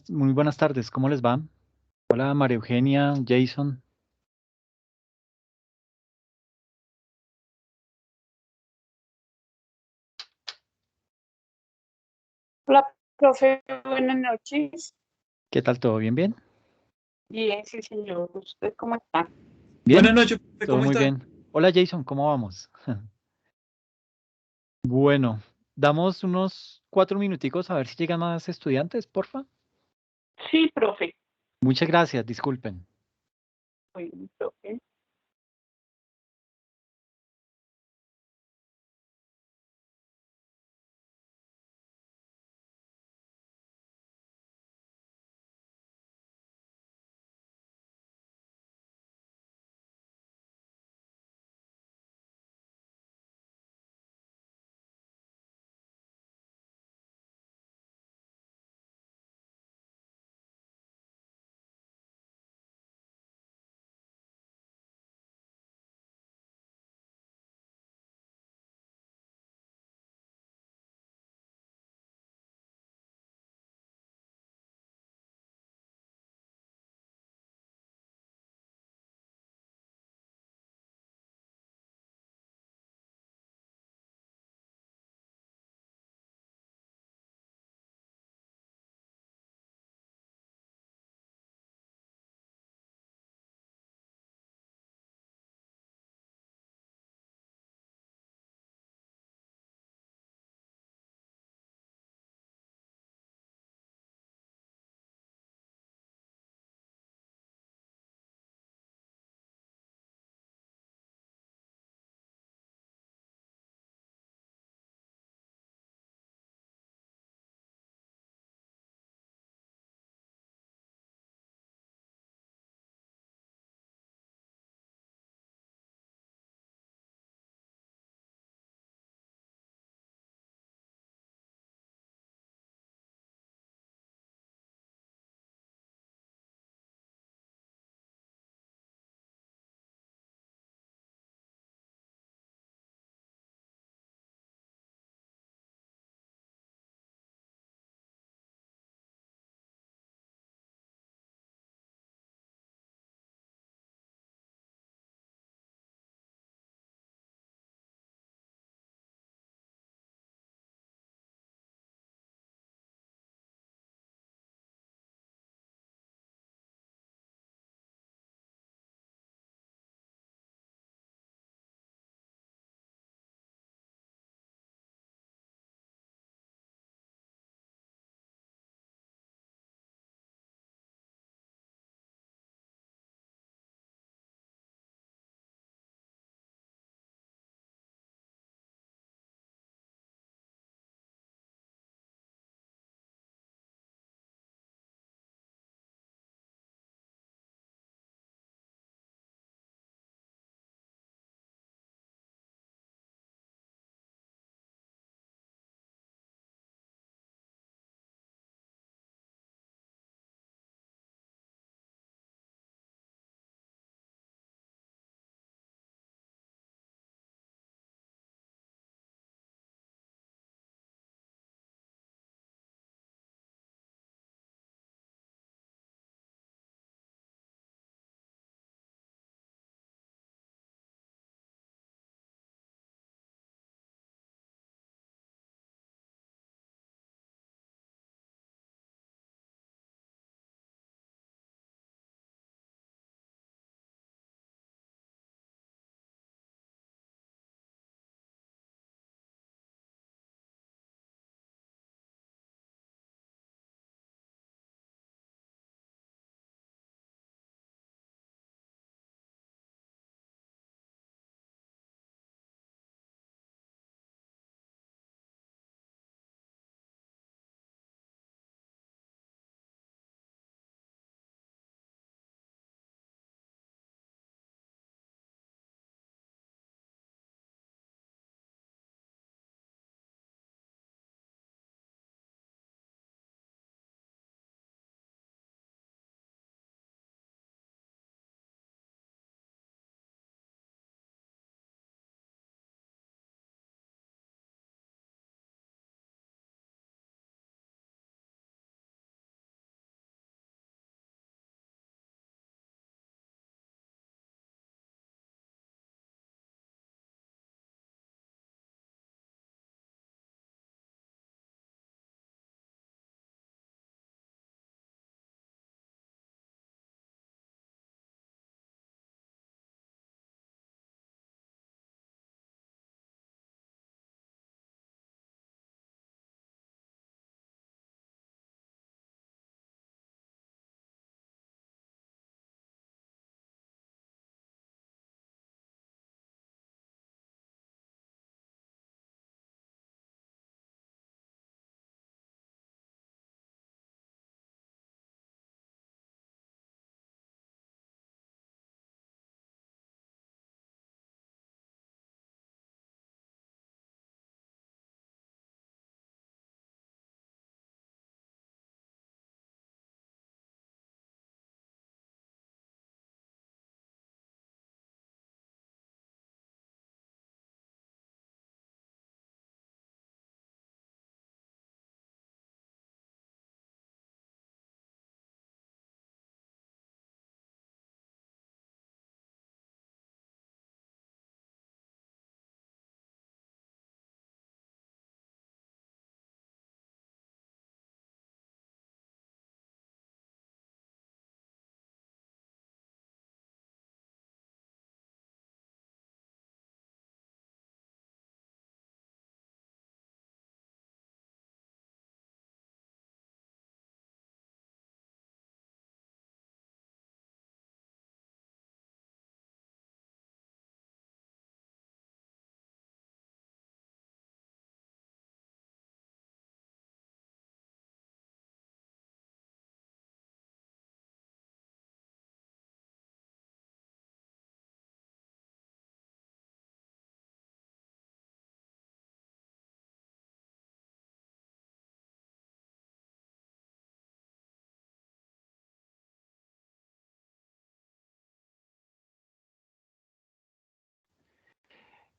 Muy buenas tardes, ¿cómo les va? Hola María Eugenia, Jason. Hola, profe, buenas noches. ¿Qué tal? ¿Todo bien? ¿Bien? Bien, sí, señor. ¿Usted cómo está? ¿Bien? Buenas noches, profe, Todo ¿cómo muy está? bien. Hola Jason, ¿cómo vamos? Bueno, damos unos 4 minuticos a ver si llegan más estudiantes, porfa. Sí, profe. Muchas gracias, disculpen. Bueno, profe.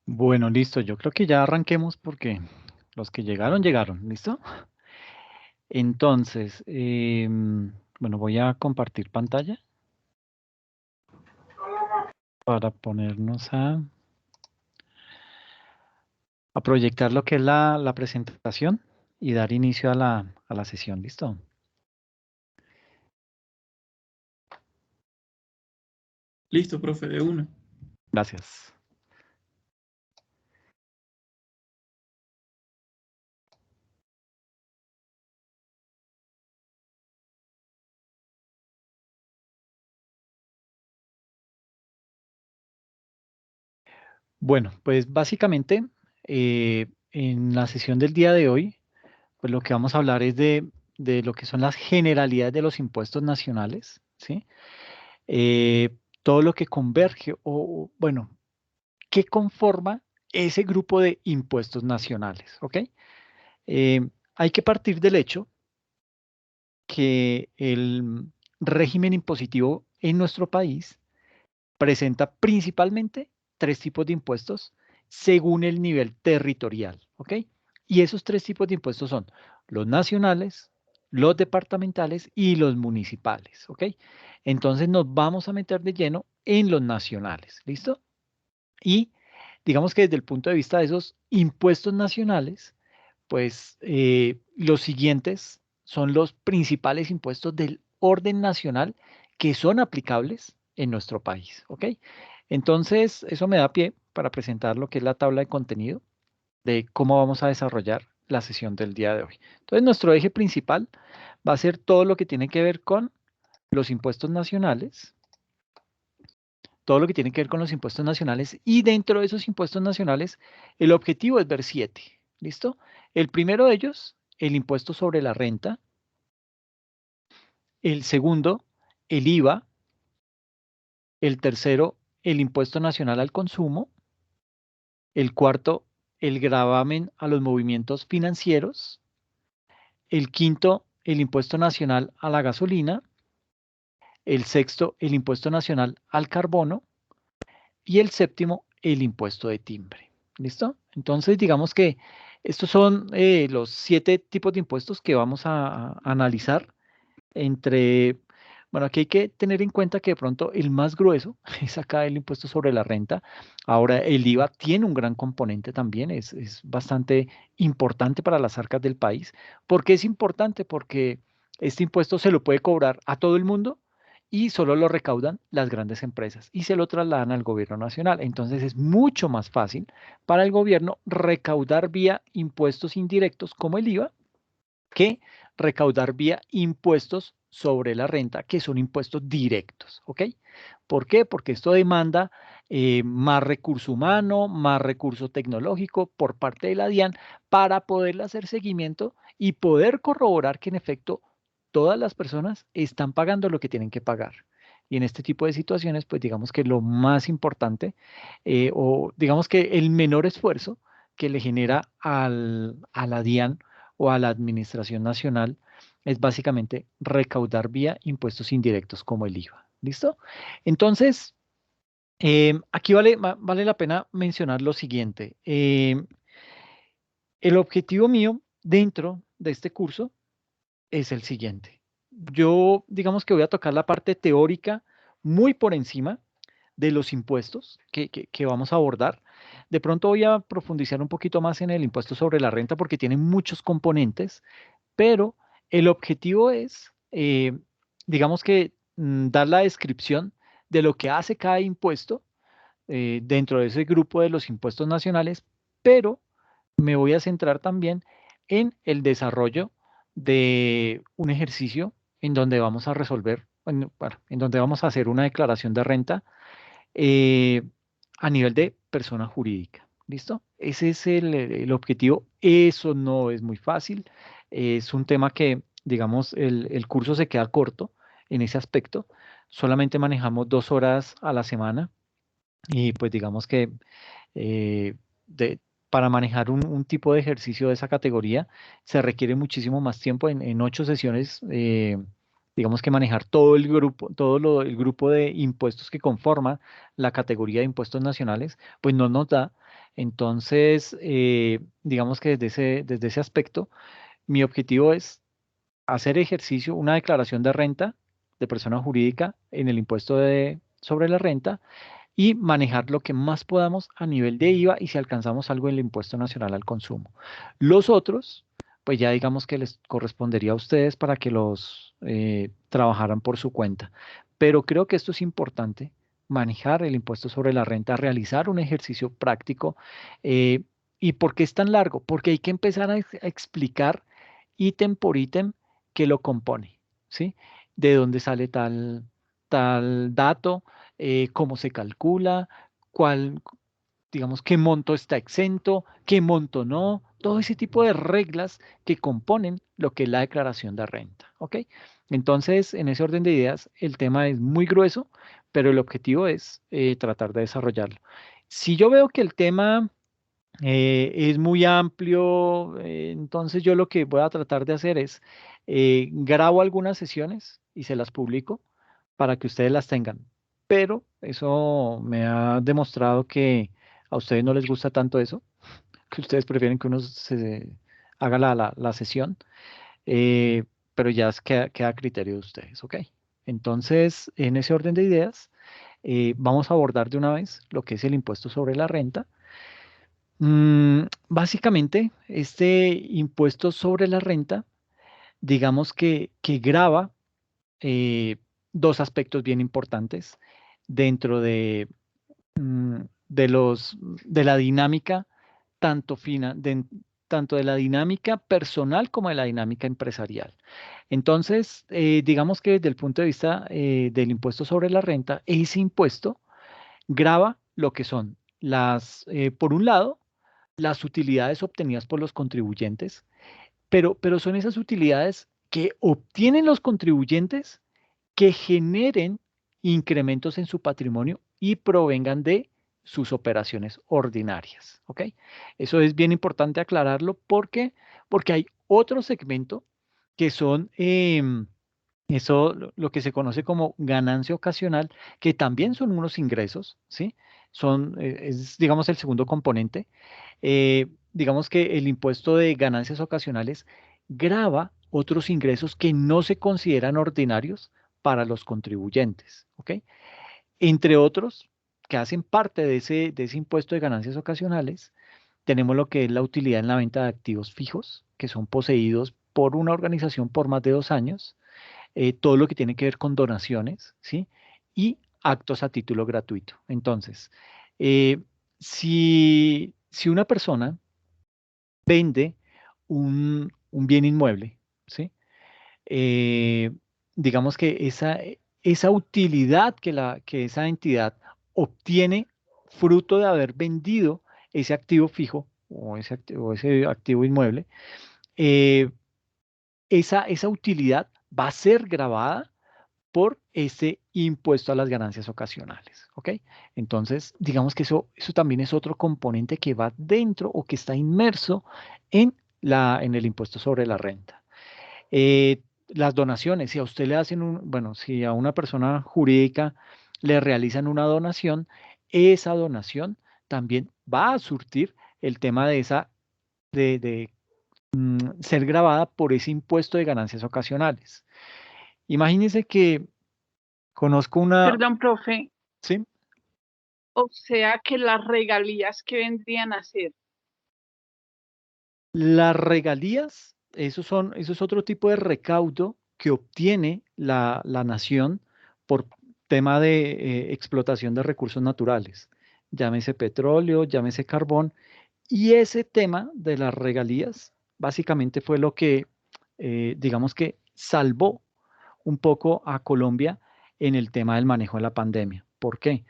Bueno, listo. Yo creo que ya arranquemos porque los que llegaron, llegaron. ¿Listo? Entonces, bueno, voy a compartir pantalla para ponernos a proyectar lo que es la presentación y dar inicio a la sesión. ¿Listo? Listo, profe, de una. Gracias. Bueno, pues básicamente en la sesión del día de hoy, pues lo que vamos a hablar es de lo que son las generalidades de los impuestos nacionales, ¿sí? Todo lo que converge bueno, ¿qué conforma ese grupo de impuestos nacionales? ¿Ok? Hay que partir del hecho que el régimen impositivo en nuestro país presenta principalmente tres tipos de impuestos según el nivel territorial, ¿ok? Y esos tres tipos de impuestos son los nacionales, los departamentales y los municipales, ¿ok? Entonces nos vamos a meter de lleno en los nacionales, ¿listo? Y digamos que desde el punto de vista de esos impuestos nacionales, pues los siguientes son los principales impuestos del orden nacional que son aplicables en nuestro país, ¿ok? Entonces, eso me da pie para presentar lo que es la tabla de contenido de cómo vamos a desarrollar la sesión del día de hoy. Entonces, nuestro eje principal va a ser todo lo que tiene que ver con los impuestos nacionales, todo lo que tiene que ver con los impuestos nacionales y dentro de esos impuestos nacionales, el objetivo es ver 7, ¿listo? El primero de ellos, el impuesto sobre la renta, el segundo, el IVA, el tercero, el impuesto nacional al consumo, el cuarto, el gravamen a los movimientos financieros, el quinto, el impuesto nacional a la gasolina, el sexto, el impuesto nacional al carbono y el séptimo, el impuesto de timbre. ¿Listo? Entonces, digamos que estos son los 7 tipos de impuestos que vamos a analizar entre, bueno, aquí hay que tener en cuenta que de pronto el más grueso es acá el impuesto sobre la renta. Ahora, el IVA tiene un gran componente también, es bastante importante para las arcas del país. ¿Por qué es importante? Porque este impuesto se lo puede cobrar a todo el mundo y solo lo recaudan las grandes empresas y se lo trasladan al gobierno nacional. Entonces es mucho más fácil para el gobierno recaudar vía impuestos indirectos como el IVA que recaudar vía impuestos sobre la renta, que son impuestos directos, ¿ok? ¿Por qué? Porque esto demanda más recurso humano, más recurso tecnológico por parte de la DIAN para poderle hacer seguimiento y poder corroborar que en efecto todas las personas están pagando lo que tienen que pagar. Y en este tipo de situaciones, pues digamos que lo más importante, o digamos que el menor esfuerzo que le genera a la DIAN o a la Administración Nacional es básicamente recaudar vía impuestos indirectos como el IVA. ¿Listo? Entonces, aquí vale la pena mencionar lo siguiente. El objetivo mío dentro de este curso es el siguiente. Yo, digamos que voy a tocar la parte teórica muy por encima de los impuestos que vamos a abordar. De pronto voy a profundizar un poquito más en el impuesto sobre la renta porque tiene muchos componentes, pero el objetivo es, digamos que, dar la descripción de lo que hace cada impuesto dentro de ese grupo de los impuestos nacionales, pero me voy a centrar también en el desarrollo de un ejercicio en donde vamos a resolver, bueno, en donde vamos a hacer una declaración de renta eh, a nivel de persona jurídica. ¿Listo? Ese es el objetivo. Eso no es muy fácil. Es un tema que, digamos, el curso se queda corto en ese aspecto. Solamente manejamos 2 horas a la semana y pues digamos que eh, de- para manejar un tipo de ejercicio de esa categoría se requiere muchísimo más tiempo. En 8 sesiones digamos que manejar todo el grupo, el grupo de impuestos que conforma la categoría de impuestos nacionales, pues no nos da. Entonces, digamos que desde ese aspecto, mi objetivo es hacer ejercicio, una declaración de renta de persona jurídica en el impuesto sobre la renta y manejar lo que más podamos a nivel de IVA y si alcanzamos algo en el impuesto nacional al consumo. Los otros, pues ya digamos que les correspondería a ustedes para que los trabajaran por su cuenta. Pero creo que esto es importante, manejar el impuesto sobre la renta, realizar un ejercicio práctico. eh, ¿Y por qué es tan largo? Porque hay que empezar a explicar ítem por ítem que lo compone, ¿sí? De dónde sale tal dato, cómo se calcula, cuál, digamos, qué monto está exento, qué monto no, todo ese tipo de reglas que componen lo que es la declaración de renta, ¿ok? Entonces, en ese orden de ideas, el tema es muy grueso, pero el objetivo es tratar de desarrollarlo. Si yo veo que el tema es muy amplio, entonces yo lo que voy a tratar de hacer es grabo algunas sesiones y se las publico para que ustedes las tengan. Pero eso me ha demostrado que a ustedes no les gusta tanto eso, que ustedes prefieren que uno se haga la sesión, eh, pero ya queda a criterio de ustedes, ¿ok? Entonces, en ese orden de ideas, vamos a abordar de una vez lo que es el impuesto sobre la renta. Básicamente, este impuesto sobre la renta, digamos que grava eh, dos aspectos bien importantes dentro de la dinámica, tanto de la dinámica personal como de la dinámica empresarial. Entonces, digamos que desde el punto de vista del impuesto sobre la renta, ese impuesto grava lo que son por un lado, las utilidades obtenidas por los contribuyentes, pero son esas utilidades que obtienen los contribuyentes que generen incrementos en su patrimonio y provengan de sus operaciones ordinarias. ¿Ok? Eso es bien importante aclararlo porque hay otro segmento que son eso, lo que se conoce como ganancia ocasional, que también son unos ingresos, ¿sí? Es, digamos, el segundo componente. Digamos que el impuesto de ganancias ocasionales grava otros ingresos que no se consideran ordinarios para los contribuyentes, ¿ok? Entre otros, que hacen parte de ese impuesto de ganancias ocasionales, tenemos lo que es la utilidad en la venta de activos fijos, que son poseídos por una organización por más de 2 años, todo lo que tiene que ver con donaciones, ¿sí? Y actos a título gratuito. Entonces, eh, si una persona vende un bien inmueble, ¿sí? Eh, digamos que esa utilidad que esa entidad obtiene fruto de haber vendido ese activo fijo o ese activo inmueble, eh, esa utilidad va a ser grabada por ese impuesto a las ganancias ocasionales, ¿ok? Entonces, digamos que eso también es otro componente que va dentro o que está inmerso en el impuesto sobre la renta. Las donaciones, si a usted le hacen bueno, si a una persona jurídica le realizan una donación, esa donación también va a surtir el tema de ser grabada por ese impuesto de ganancias ocasionales. Imagínense que conozco una, Perdón, profe. ¿sí? O sea que las regalías que vendrían a ser. Las regalías, eso es otro tipo de recaudo que obtiene la nación por tema de explotación de recursos naturales, llámese petróleo, llámese carbón, y ese tema de las regalías básicamente fue lo que, digamos que salvó un poco a Colombia en el tema del manejo de la pandemia. ¿Por qué?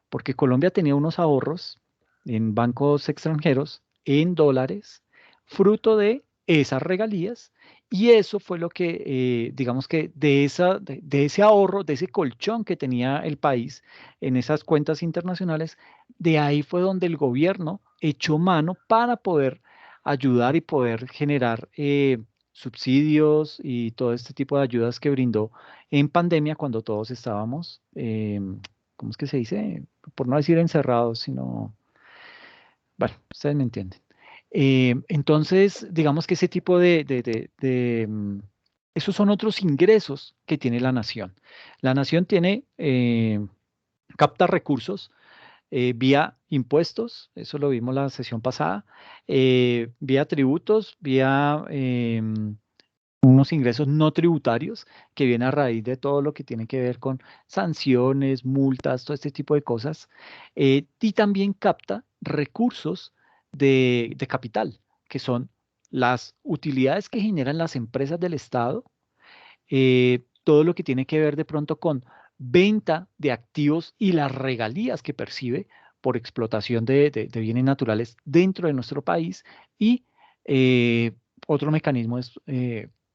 Porque Colombia tenía unos ahorros en bancos extranjeros, en dólares, fruto de esas regalías, y eso fue lo que, digamos que de ese ahorro, de ese colchón que tenía el país en esas cuentas internacionales, de ahí fue donde el gobierno echó mano para poder ayudar y poder generar subsidios y todo este tipo de ayudas que brindó en pandemia cuando todos estábamos, ¿cómo es que se dice? Por no decir encerrados, sino, bueno, ustedes me entienden. Entonces, digamos que ese tipo esos son otros ingresos que tiene la nación. La nación tiene, capta recursos vía impuestos, eso lo vimos la sesión pasada, vía tributos, vía unos ingresos no tributarios que vienen a raíz de todo lo que tiene que ver con sanciones, multas, todo este tipo de cosas, y también capta recursos de capital, que son las utilidades que generan las empresas del Estado, todo lo que tiene que ver de pronto con venta de activos y las regalías que percibe por explotación de bienes naturales dentro de nuestro país y otro mecanismo es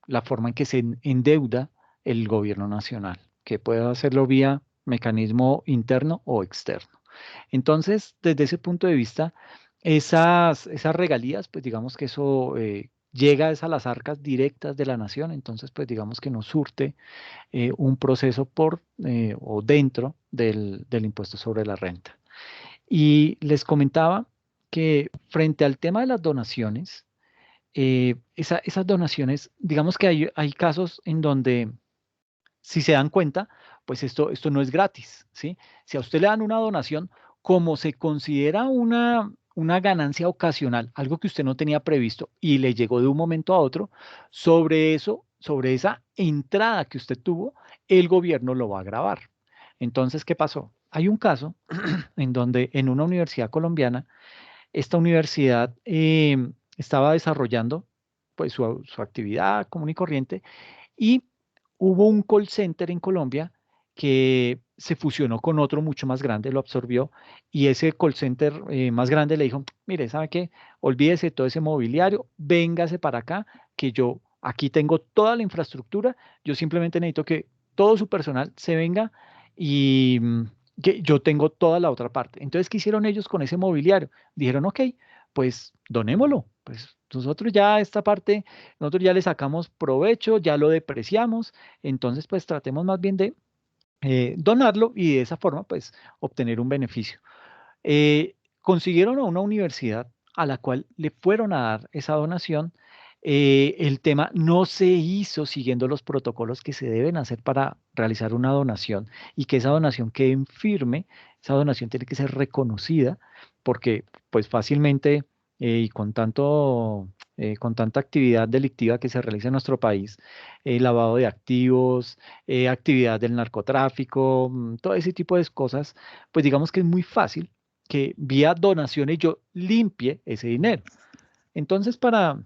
la forma en que se endeuda el gobierno nacional, que puede hacerlo vía mecanismo interno o externo. Entonces, desde ese punto de vista, esas regalías, pues digamos que eso llega es a las arcas directas de la nación, entonces pues digamos que no surte un proceso por o dentro del impuesto sobre la renta. Y les comentaba que frente al tema de las donaciones, esas donaciones, digamos que hay casos en donde, si se dan cuenta, pues esto no es gratis, ¿sí? Si a usted le dan una donación, como se considera una ganancia ocasional, algo que usted no tenía previsto y le llegó de un momento a otro, sobre eso, sobre esa entrada que usted tuvo, el gobierno lo va a gravar. Entonces, ¿qué pasó? Hay un caso en donde en una universidad colombiana, esta universidad estaba desarrollando pues su actividad común y corriente y hubo un call center en Colombia que se fusionó con otro mucho más grande, lo absorbió, y ese call center más grande le dijo, mire, ¿sabe qué? Olvídese todo ese mobiliario, véngase para acá, que yo aquí tengo toda la infraestructura, yo simplemente necesito que todo su personal se venga y que yo tengo toda la otra parte. Entonces, ¿qué hicieron ellos con ese mobiliario? Dijeron, ok, pues donémoslo, pues nosotros ya esta parte nosotros ya le sacamos provecho, ya lo depreciamos, entonces pues tratemos más bien de donarlo y de esa forma pues obtener un beneficio. Consiguieron a una universidad a la cual le fueron a dar esa donación. El tema no se hizo siguiendo los protocolos que se deben hacer para realizar una donación y que esa donación quede en firme, esa donación tiene que ser reconocida porque pues fácilmente y con tanta actividad delictiva que se realiza en nuestro país, lavado de activos, actividad del narcotráfico, todo ese tipo de cosas, pues digamos que es muy fácil que vía donaciones yo limpie ese dinero. Entonces, para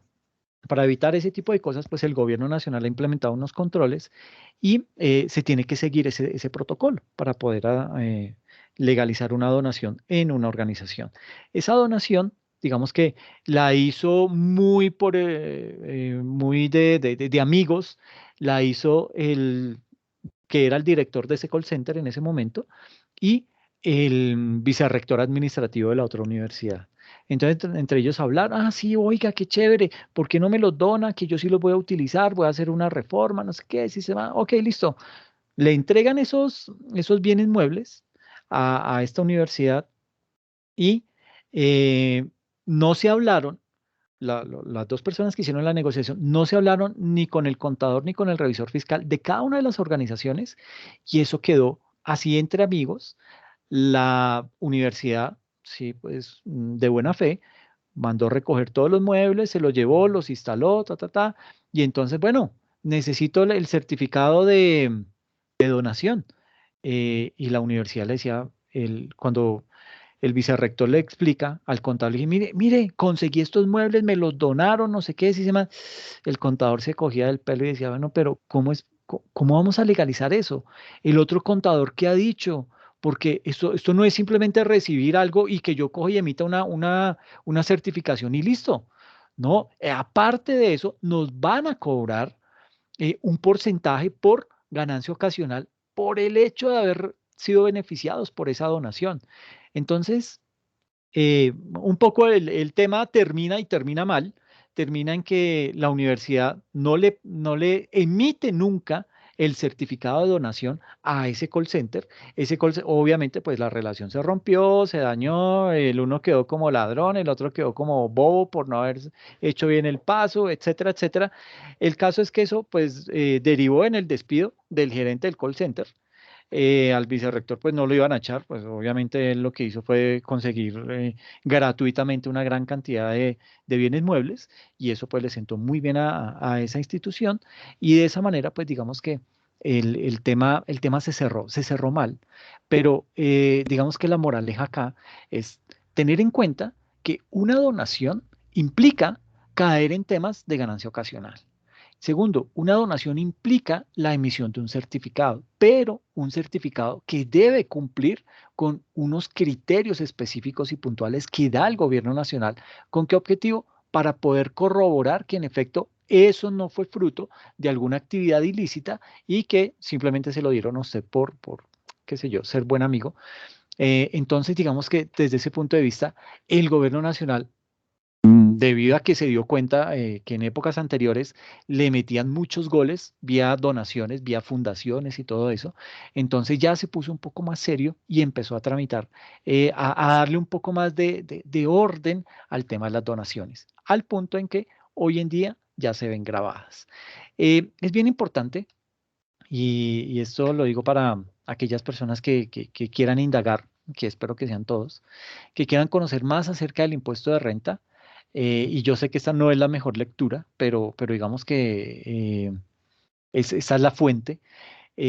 evitar ese tipo de cosas, pues el gobierno nacional ha implementado unos controles y se tiene que seguir ese protocolo para poder legalizar una donación en una organización. Esa donación, digamos que la hizo muy de amigos, la hizo el que era el director de ese call center en ese momento y el vicerrector administrativo de la otra universidad. Entonces, entre ellos hablar, ah, sí, oiga, qué chévere, ¿por qué no me los dona? Que yo sí los voy a utilizar, voy a hacer una reforma, no sé qué, si se va, ok, listo. Le entregan esos bienes muebles a esta universidad y no se hablaron, las dos personas que hicieron la negociación, no se hablaron ni con el contador ni con el revisor fiscal de cada una de las organizaciones y eso quedó así entre amigos. La universidad, sí, pues de buena fe, mandó recoger todos los muebles, se los llevó, los instaló, y entonces, bueno, necesito el certificado de donación. Y la universidad le decía, cuando el vicerrector le explica al contador, le dije, mire, conseguí estos muebles, me los donaron, no sé qué, si se llama. El contador se cogía del pelo y decía, bueno, pero ¿cómo vamos a legalizar eso? El otro contador, ¿qué ha dicho? Porque esto no es simplemente recibir algo y que yo coja y emita una certificación y listo. No, aparte de eso, nos van a cobrar un porcentaje por ganancia ocasional por el hecho de haber sido beneficiados por esa donación. Entonces, un poco el tema termina y termina mal, termina en que la universidad no le emite nunca el certificado de donación a ese call center. Obviamente, pues la relación se rompió, se dañó, el uno quedó como ladrón, el otro quedó como bobo por no haber hecho bien el paso, etcétera, etcétera. El caso es que eso, pues, derivó en el despido del gerente del call center. Al vicerrector pues no lo iban a echar, pues obviamente él lo que hizo fue conseguir gratuitamente una gran cantidad de bienes muebles y eso pues le sentó muy bien a esa institución y de esa manera pues digamos que el tema se cerró mal, pero digamos que la moraleja acá es tener en cuenta que una donación implica caer en temas de ganancia ocasional. Segundo, una donación implica la emisión de un certificado, pero un certificado que debe cumplir con unos criterios específicos y puntuales que da el gobierno nacional. ¿Con qué objetivo? Para poder corroborar que en efecto eso no fue fruto de alguna actividad ilícita y que simplemente se lo dieron a usted por qué sé yo, ser buen amigo. Entonces, digamos que desde ese punto de vista, el gobierno nacional debido a que se dio cuenta que en épocas anteriores le metían muchos goles vía donaciones, vía fundaciones y todo eso, entonces ya se puso un poco más serio y empezó a tramitar, a darle un poco más de orden al tema de las donaciones, al punto en que hoy en día ya se ven grabadas. Es bien importante y esto lo digo para aquellas personas que quieran indagar, que espero que sean todos, que quieran conocer más acerca del impuesto de renta. Y yo sé que esta no es la mejor lectura, pero digamos que esa es la fuente.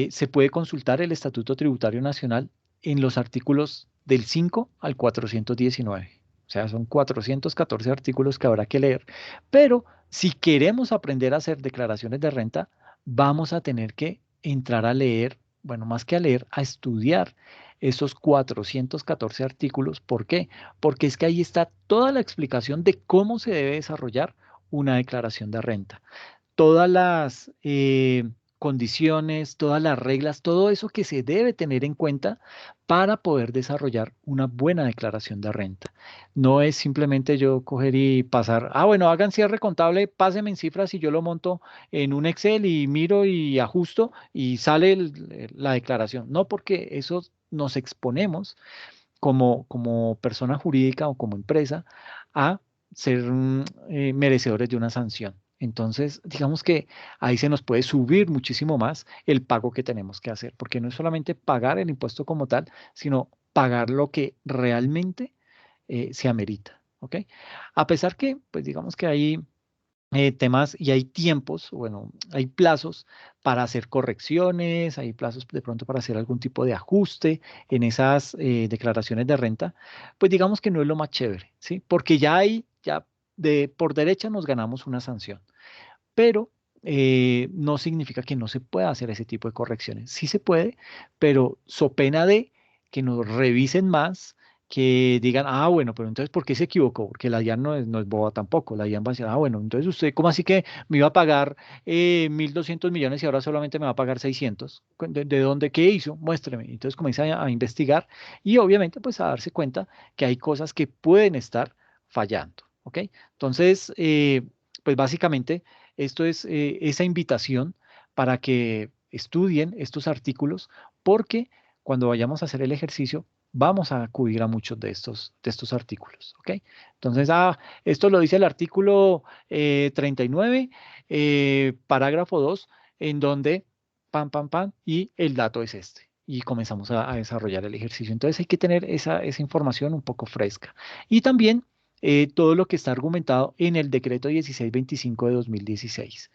Se puede consultar el Estatuto Tributario Nacional en los artículos del 5 al 419. O sea, son 414 artículos que habrá que leer. Pero si queremos aprender a hacer declaraciones de renta, vamos a tener que entrar a leer, bueno, más que a leer, a estudiar esos 414 artículos. ¿Por qué? Porque es que ahí está toda la explicación de cómo se debe desarrollar una declaración de renta, todas las condiciones, todas las reglas, todo eso que se debe tener en cuenta para poder desarrollar una buena declaración de renta. No es simplemente yo coger y pasar, bueno, hagan cierre contable, pásenme en cifras y yo lo monto en un Excel y miro y ajusto y sale la declaración. No, porque eso nos exponemos como persona jurídica o como empresa a ser merecedores de una sanción. Entonces, digamos que ahí se nos puede subir muchísimo más el pago que tenemos que hacer, porque no es solamente pagar el impuesto como tal, sino pagar lo que realmente se amerita. ¿Ok? A pesar que, pues digamos que hay temas y hay tiempos, bueno, hay plazos para hacer correcciones, hay plazos de pronto para hacer algún tipo de ajuste en esas declaraciones de renta, pues digamos que no es lo más chévere, ¿sí? Porque ya por derecha nos ganamos una sanción, pero no significa que no se pueda hacer ese tipo de correcciones. Sí se puede, pero so pena de que nos revisen más, que digan, bueno, pero entonces, ¿por qué se equivocó? Porque la DIAN no es boba tampoco. La DIAN va a decir, bueno, entonces usted, ¿cómo así que me iba a pagar 1.200 millones y ahora solamente me va a pagar 600? ¿De dónde? ¿Qué hizo? Muéstreme. Entonces comienza a investigar y obviamente pues a darse cuenta que hay cosas que pueden estar fallando, ¿ok? Entonces, pues básicamente esto es esa invitación para que estudien estos artículos porque cuando vayamos a hacer el ejercicio vamos a acudir a muchos de estos artículos. ¿Ok? Entonces, esto lo dice el artículo 39, parágrafo 2, en donde pam, pam, pam, y el dato es este. Y comenzamos a desarrollar el ejercicio. Entonces hay que tener esa información un poco fresca. Y también todo lo que está argumentado en el decreto 1625 de 2016,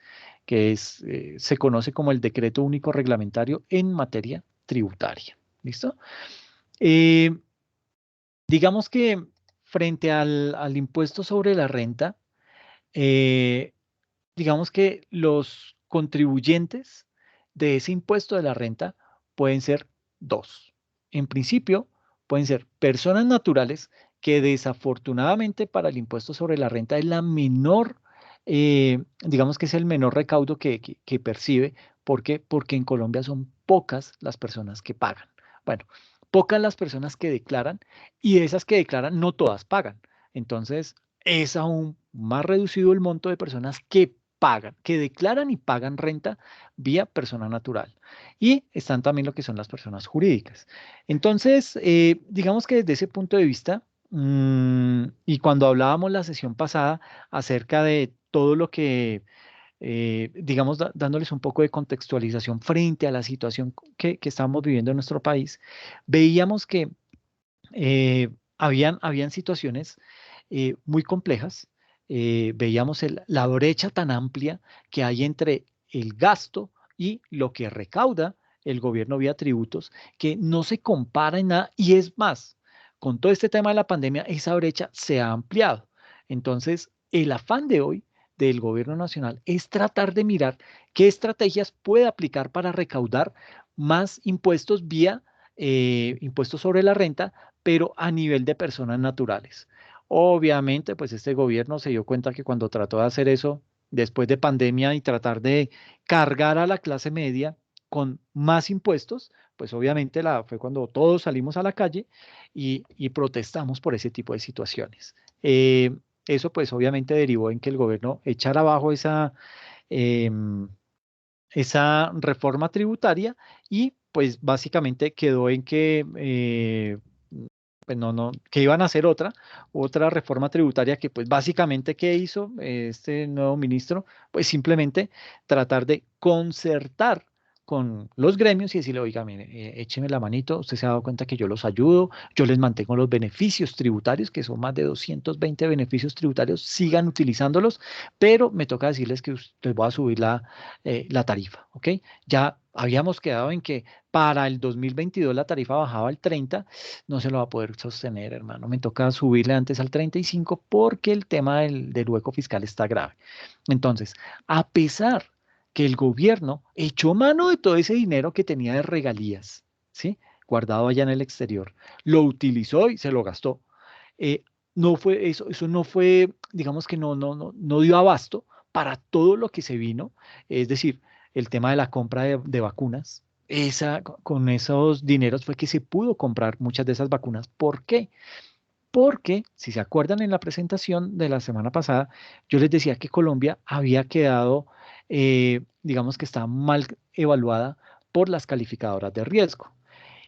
que se conoce como el decreto único reglamentario en materia tributaria. ¿Listo? Eh, digamos que frente al impuesto sobre la renta, eh, digamos que los contribuyentes de ese impuesto de la renta pueden ser dos. En principio, pueden ser personas naturales que desafortunadamente para el impuesto sobre la renta es la menor, digamos que es el menor recaudo que percibe. ¿Por qué? Porque en Colombia son pocas las personas que pagan. Bueno, pocas las personas que declaran y de esas que declaran no todas pagan. Entonces, es aún más reducido el monto de personas que pagan, que declaran y pagan renta vía persona natural. Y están también lo que son las personas jurídicas. Entonces, digamos que desde ese punto de vista, y cuando hablábamos la sesión pasada acerca de todo lo que, digamos, dándoles un poco de contextualización frente a la situación que estamos viviendo en nuestro país, veíamos que habían situaciones muy complejas. Veíamos la brecha tan amplia que hay entre el gasto y lo que recauda el gobierno vía tributos, que no se compara en nada. Y es más, con todo este tema de la pandemia, esa brecha se ha ampliado. Entonces, el afán de hoy del gobierno nacional es tratar de mirar qué estrategias puede aplicar para recaudar más impuestos vía impuestos sobre la renta, pero a nivel de personas naturales. Obviamente, pues este gobierno se dio cuenta que cuando trató de hacer eso después de pandemia y tratar de cargar a la clase media con más impuestos, pues obviamente fue cuando todos salimos a la calle y protestamos por ese tipo de situaciones. Eso pues obviamente derivó en que el gobierno echara abajo em, esa reforma tributaria y pues básicamente quedó en que pues que iban a hacer otra reforma tributaria que pues básicamente ¿qué hizo este nuevo ministro? Pues simplemente tratar de concertar con los gremios y decirle, oiga, mire, écheme la manito, usted se ha dado cuenta que yo los ayudo, yo les mantengo los beneficios tributarios, que son más de 220 beneficios tributarios, sigan utilizándolos, pero me toca decirles que les voy a subir la tarifa, ¿ok? Ya habíamos quedado en que para el 2022 la tarifa bajaba al 30, no se lo va a poder sostener, hermano. Me toca subirle antes al 35 porque el tema del hueco fiscal está grave. Entonces, a pesar que el gobierno echó mano de todo ese dinero que tenía de regalías, ¿sí? Guardado allá en el exterior, lo utilizó y se lo gastó. eh, no fue eso no fue, digamos que no dio abasto para todo lo que se vino, es decir, el tema de la compra de vacunas. Con esos dineros fue que se pudo comprar muchas de esas vacunas. ¿Por qué? Porque, si se acuerdan en la presentación de la semana pasada, yo les decía que Colombia había quedado, digamos que está mal evaluada por las calificadoras de riesgo.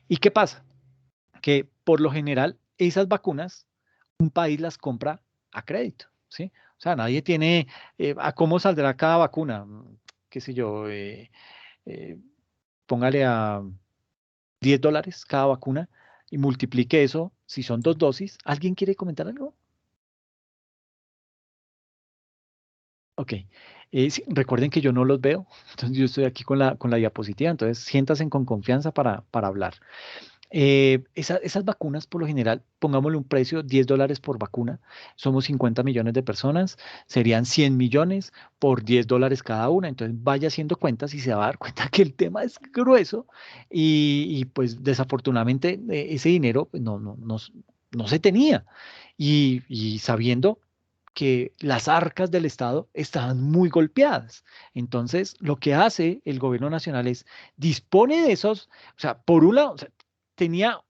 ¿Y qué pasa? Que por lo general esas vacunas un país las compra a crédito, ¿sí? O sea, nadie tiene, ¿a cómo saldrá cada vacuna? Qué sé yo, eh, póngale a $10 cada vacuna y multiplique eso, si son 2 dosis. ¿Alguien quiere comentar algo? Ok. Sí, recuerden que yo no los veo, entonces yo estoy aquí con la diapositiva, entonces siéntanse con confianza para hablar. Esas vacunas, por lo general, pongámosle un precio, $10 por vacuna, somos 50 millones de personas, serían 100 millones por $10 cada una, entonces vaya haciendo cuentas y se va a dar cuenta que el tema es grueso y, pues desafortunadamente ese dinero pues, no se tenía y sabiendo que las arcas del Estado estaban muy golpeadas. Entonces, lo que hace el gobierno nacional es dispone de esos, o sea, por un lado, o sea, tenía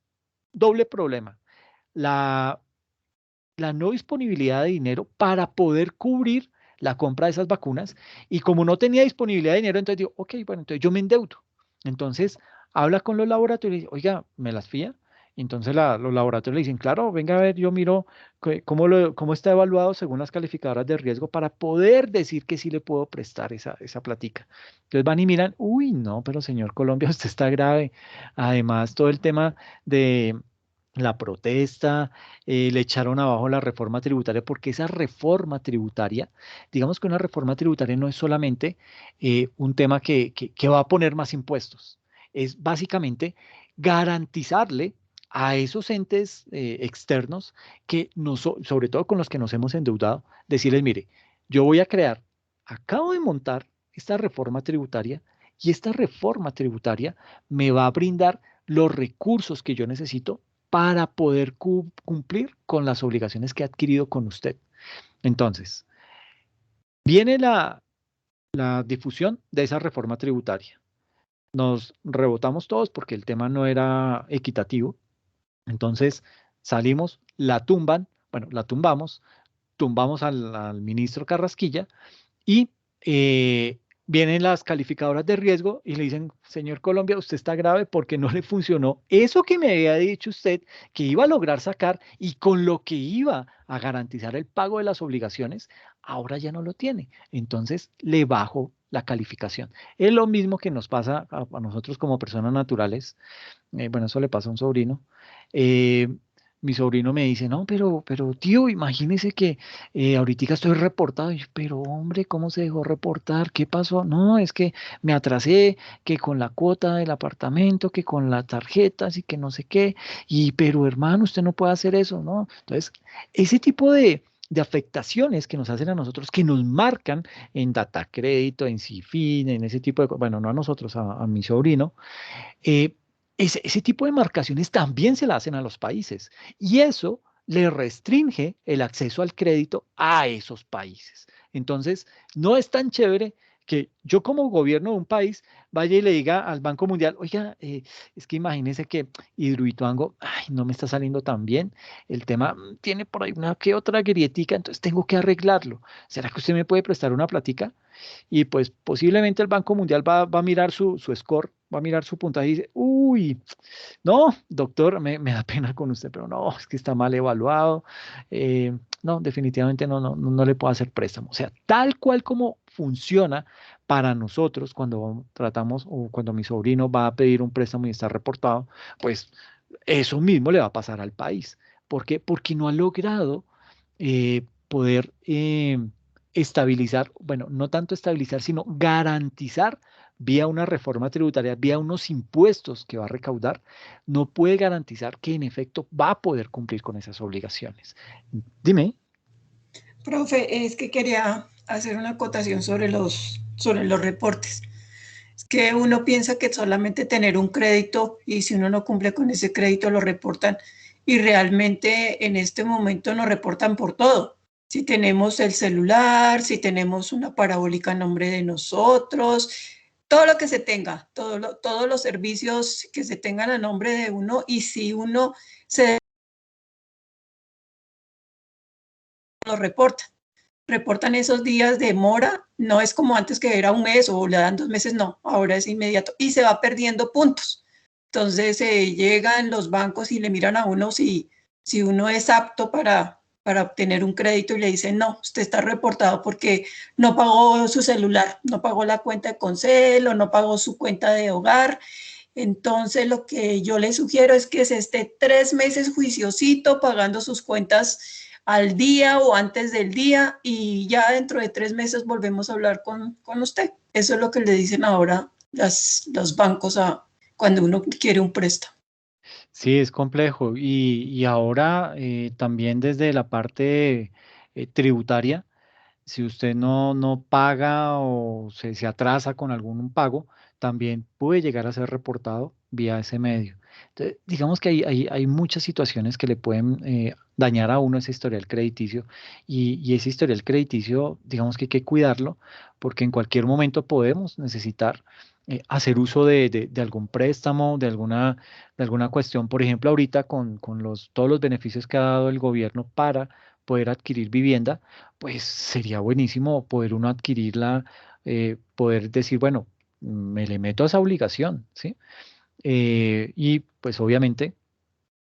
doble problema. La, la no disponibilidad de dinero para poder cubrir la compra de esas vacunas y como no tenía disponibilidad de dinero, entonces digo, ok, bueno, entonces yo me endeudo. Entonces habla con los laboratorios y dice, oiga, ¿me las fía? Entonces los laboratorios le dicen, claro, venga a ver, yo miro cómo está evaluado según las calificadoras de riesgo para poder decir que sí le puedo prestar esa platica. Entonces van y miran, uy, no, pero señor Colombia, usted está grave. Además, todo el tema de la protesta, le echaron abajo la reforma tributaria, porque esa reforma tributaria, digamos que una reforma tributaria no es solamente un tema que va a poner más impuestos, es básicamente garantizarle a esos entes externos que sobre todo con los que nos hemos endeudado, decirles, mire, yo voy a crear, acabo de montar esta reforma tributaria y esta reforma tributaria me va a brindar los recursos que yo necesito para poder cumplir con las obligaciones que ha adquirido con usted. Entonces, viene la difusión de esa reforma tributaria. Nos rebotamos todos porque el tema no era equitativo. Entonces, salimos, la tumban, bueno, la tumbamos, tumbamos al ministro Carrasquilla y vienen las calificadoras de riesgo y le dicen, señor Colombia, usted está grave porque no le funcionó eso que me había dicho usted que iba a lograr sacar y con lo que iba a garantizar el pago de las obligaciones, ahora ya no lo tiene. Entonces le bajo la calificación. Es lo mismo que nos pasa a nosotros como personas naturales. Bueno, eso le pasa a un sobrino. eh, Mi sobrino me dice, no, pero tío, imagínese que ahorita estoy reportado. Y yo, pero hombre, ¿cómo se dejó reportar? ¿Qué pasó? No, es que me atrasé, que con la cuota del apartamento, que con las tarjetas y que no sé qué. Y, pero hermano, usted no puede hacer eso, ¿no? Entonces, ese tipo de afectaciones que nos hacen a nosotros, que nos marcan en data crédito, en CIFIN, en ese tipo de cosas, bueno, no a nosotros, a mi sobrino, eh, ese tipo de marcaciones también se la hacen a los países y eso le restringe el acceso al crédito a esos países. Entonces, no es tan chévere que yo como gobierno de un país vaya y le diga al Banco Mundial, oiga, es que imagínese que Hidroituango, ay, no me está saliendo tan bien, el tema tiene por ahí una que otra grietica, entonces tengo que arreglarlo. ¿Será que usted me puede prestar una platica? Y pues posiblemente el Banco Mundial va a mirar su score, va a mirar su puntaje y dice, uy, no, doctor, me da pena con usted, pero no, es que está mal evaluado. No, definitivamente no le puedo hacer préstamo. O sea, tal cual como funciona para nosotros cuando tratamos o cuando mi sobrino va a pedir un préstamo y está reportado, pues eso mismo le va a pasar al país. ¿Por qué? Porque no ha logrado poder estabilizar, bueno, no tanto estabilizar, sino garantizar vía una reforma tributaria, vía unos impuestos que va a recaudar, no puede garantizar que en efecto va a poder cumplir con esas obligaciones. Dime. Profe, es que quería hacer una acotación sobre los reportes. Es que uno piensa que solamente tener un crédito y si uno no cumple con ese crédito lo reportan y realmente en este momento nos reportan por todo. Si tenemos el celular, si tenemos una parabólica a nombre de nosotros, todo lo que se tenga, todos los servicios que se tengan a nombre de uno y si uno se lo reportan esos días de mora, no es como antes que era un mes o le dan 2 meses, no, ahora es inmediato y se va perdiendo puntos. Entonces llegan los bancos y le miran a uno si uno es apto para obtener un crédito y le dicen, no, usted está reportado porque no pagó su celular, no pagó la cuenta de Concel o no pagó su cuenta de hogar. Entonces, lo que yo le sugiero es que se esté 3 meses juiciosito pagando sus cuentas al día o antes del día y ya dentro de 3 meses volvemos a hablar con usted. Eso es lo que le dicen ahora los bancos cuando uno quiere un préstamo. Sí, es complejo. Y ahora también desde la parte tributaria, si usted no paga o se atrasa con algún pago, también puede llegar a ser reportado vía ese medio. Entonces, digamos que hay muchas situaciones que le pueden dañar a uno ese historial crediticio y ese historial crediticio, digamos que hay que cuidarlo porque en cualquier momento podemos necesitar hacer uso de algún préstamo, de alguna cuestión. Por ejemplo, ahorita con todos los beneficios que ha dado el gobierno para poder adquirir vivienda pues sería buenísimo poder uno adquirirla, poder decir, bueno, me le meto a esa obligación, ¿sí? Y pues obviamente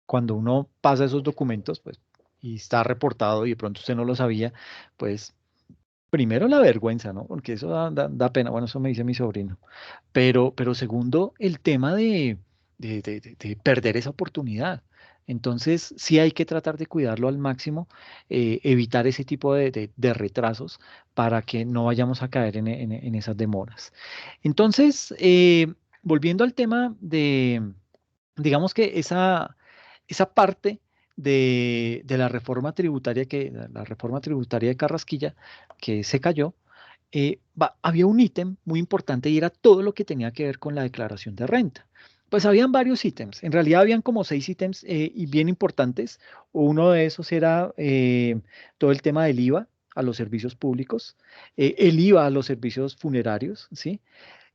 cuando uno pasa esos documentos, pues, y está reportado y de pronto usted no lo sabía, pues primero la vergüenza, ¿no? Porque eso da pena, bueno, eso me dice mi sobrino. Pero segundo, el tema de perder esa oportunidad. Entonces, sí hay que tratar de cuidarlo al máximo, evitar ese tipo de retrasos para que no vayamos a caer en esas demoras. Entonces, volviendo al tema digamos que esa parte de la reforma tributaria de Carrasquilla que se cayó, había un ítem muy importante y era todo lo que tenía que ver con la declaración de renta. Pues habían varios ítems, en realidad habían como 6 ítems y bien importantes. Uno de esos era todo el tema del IVA a los servicios públicos, el IVA a los servicios funerarios, ¿sí?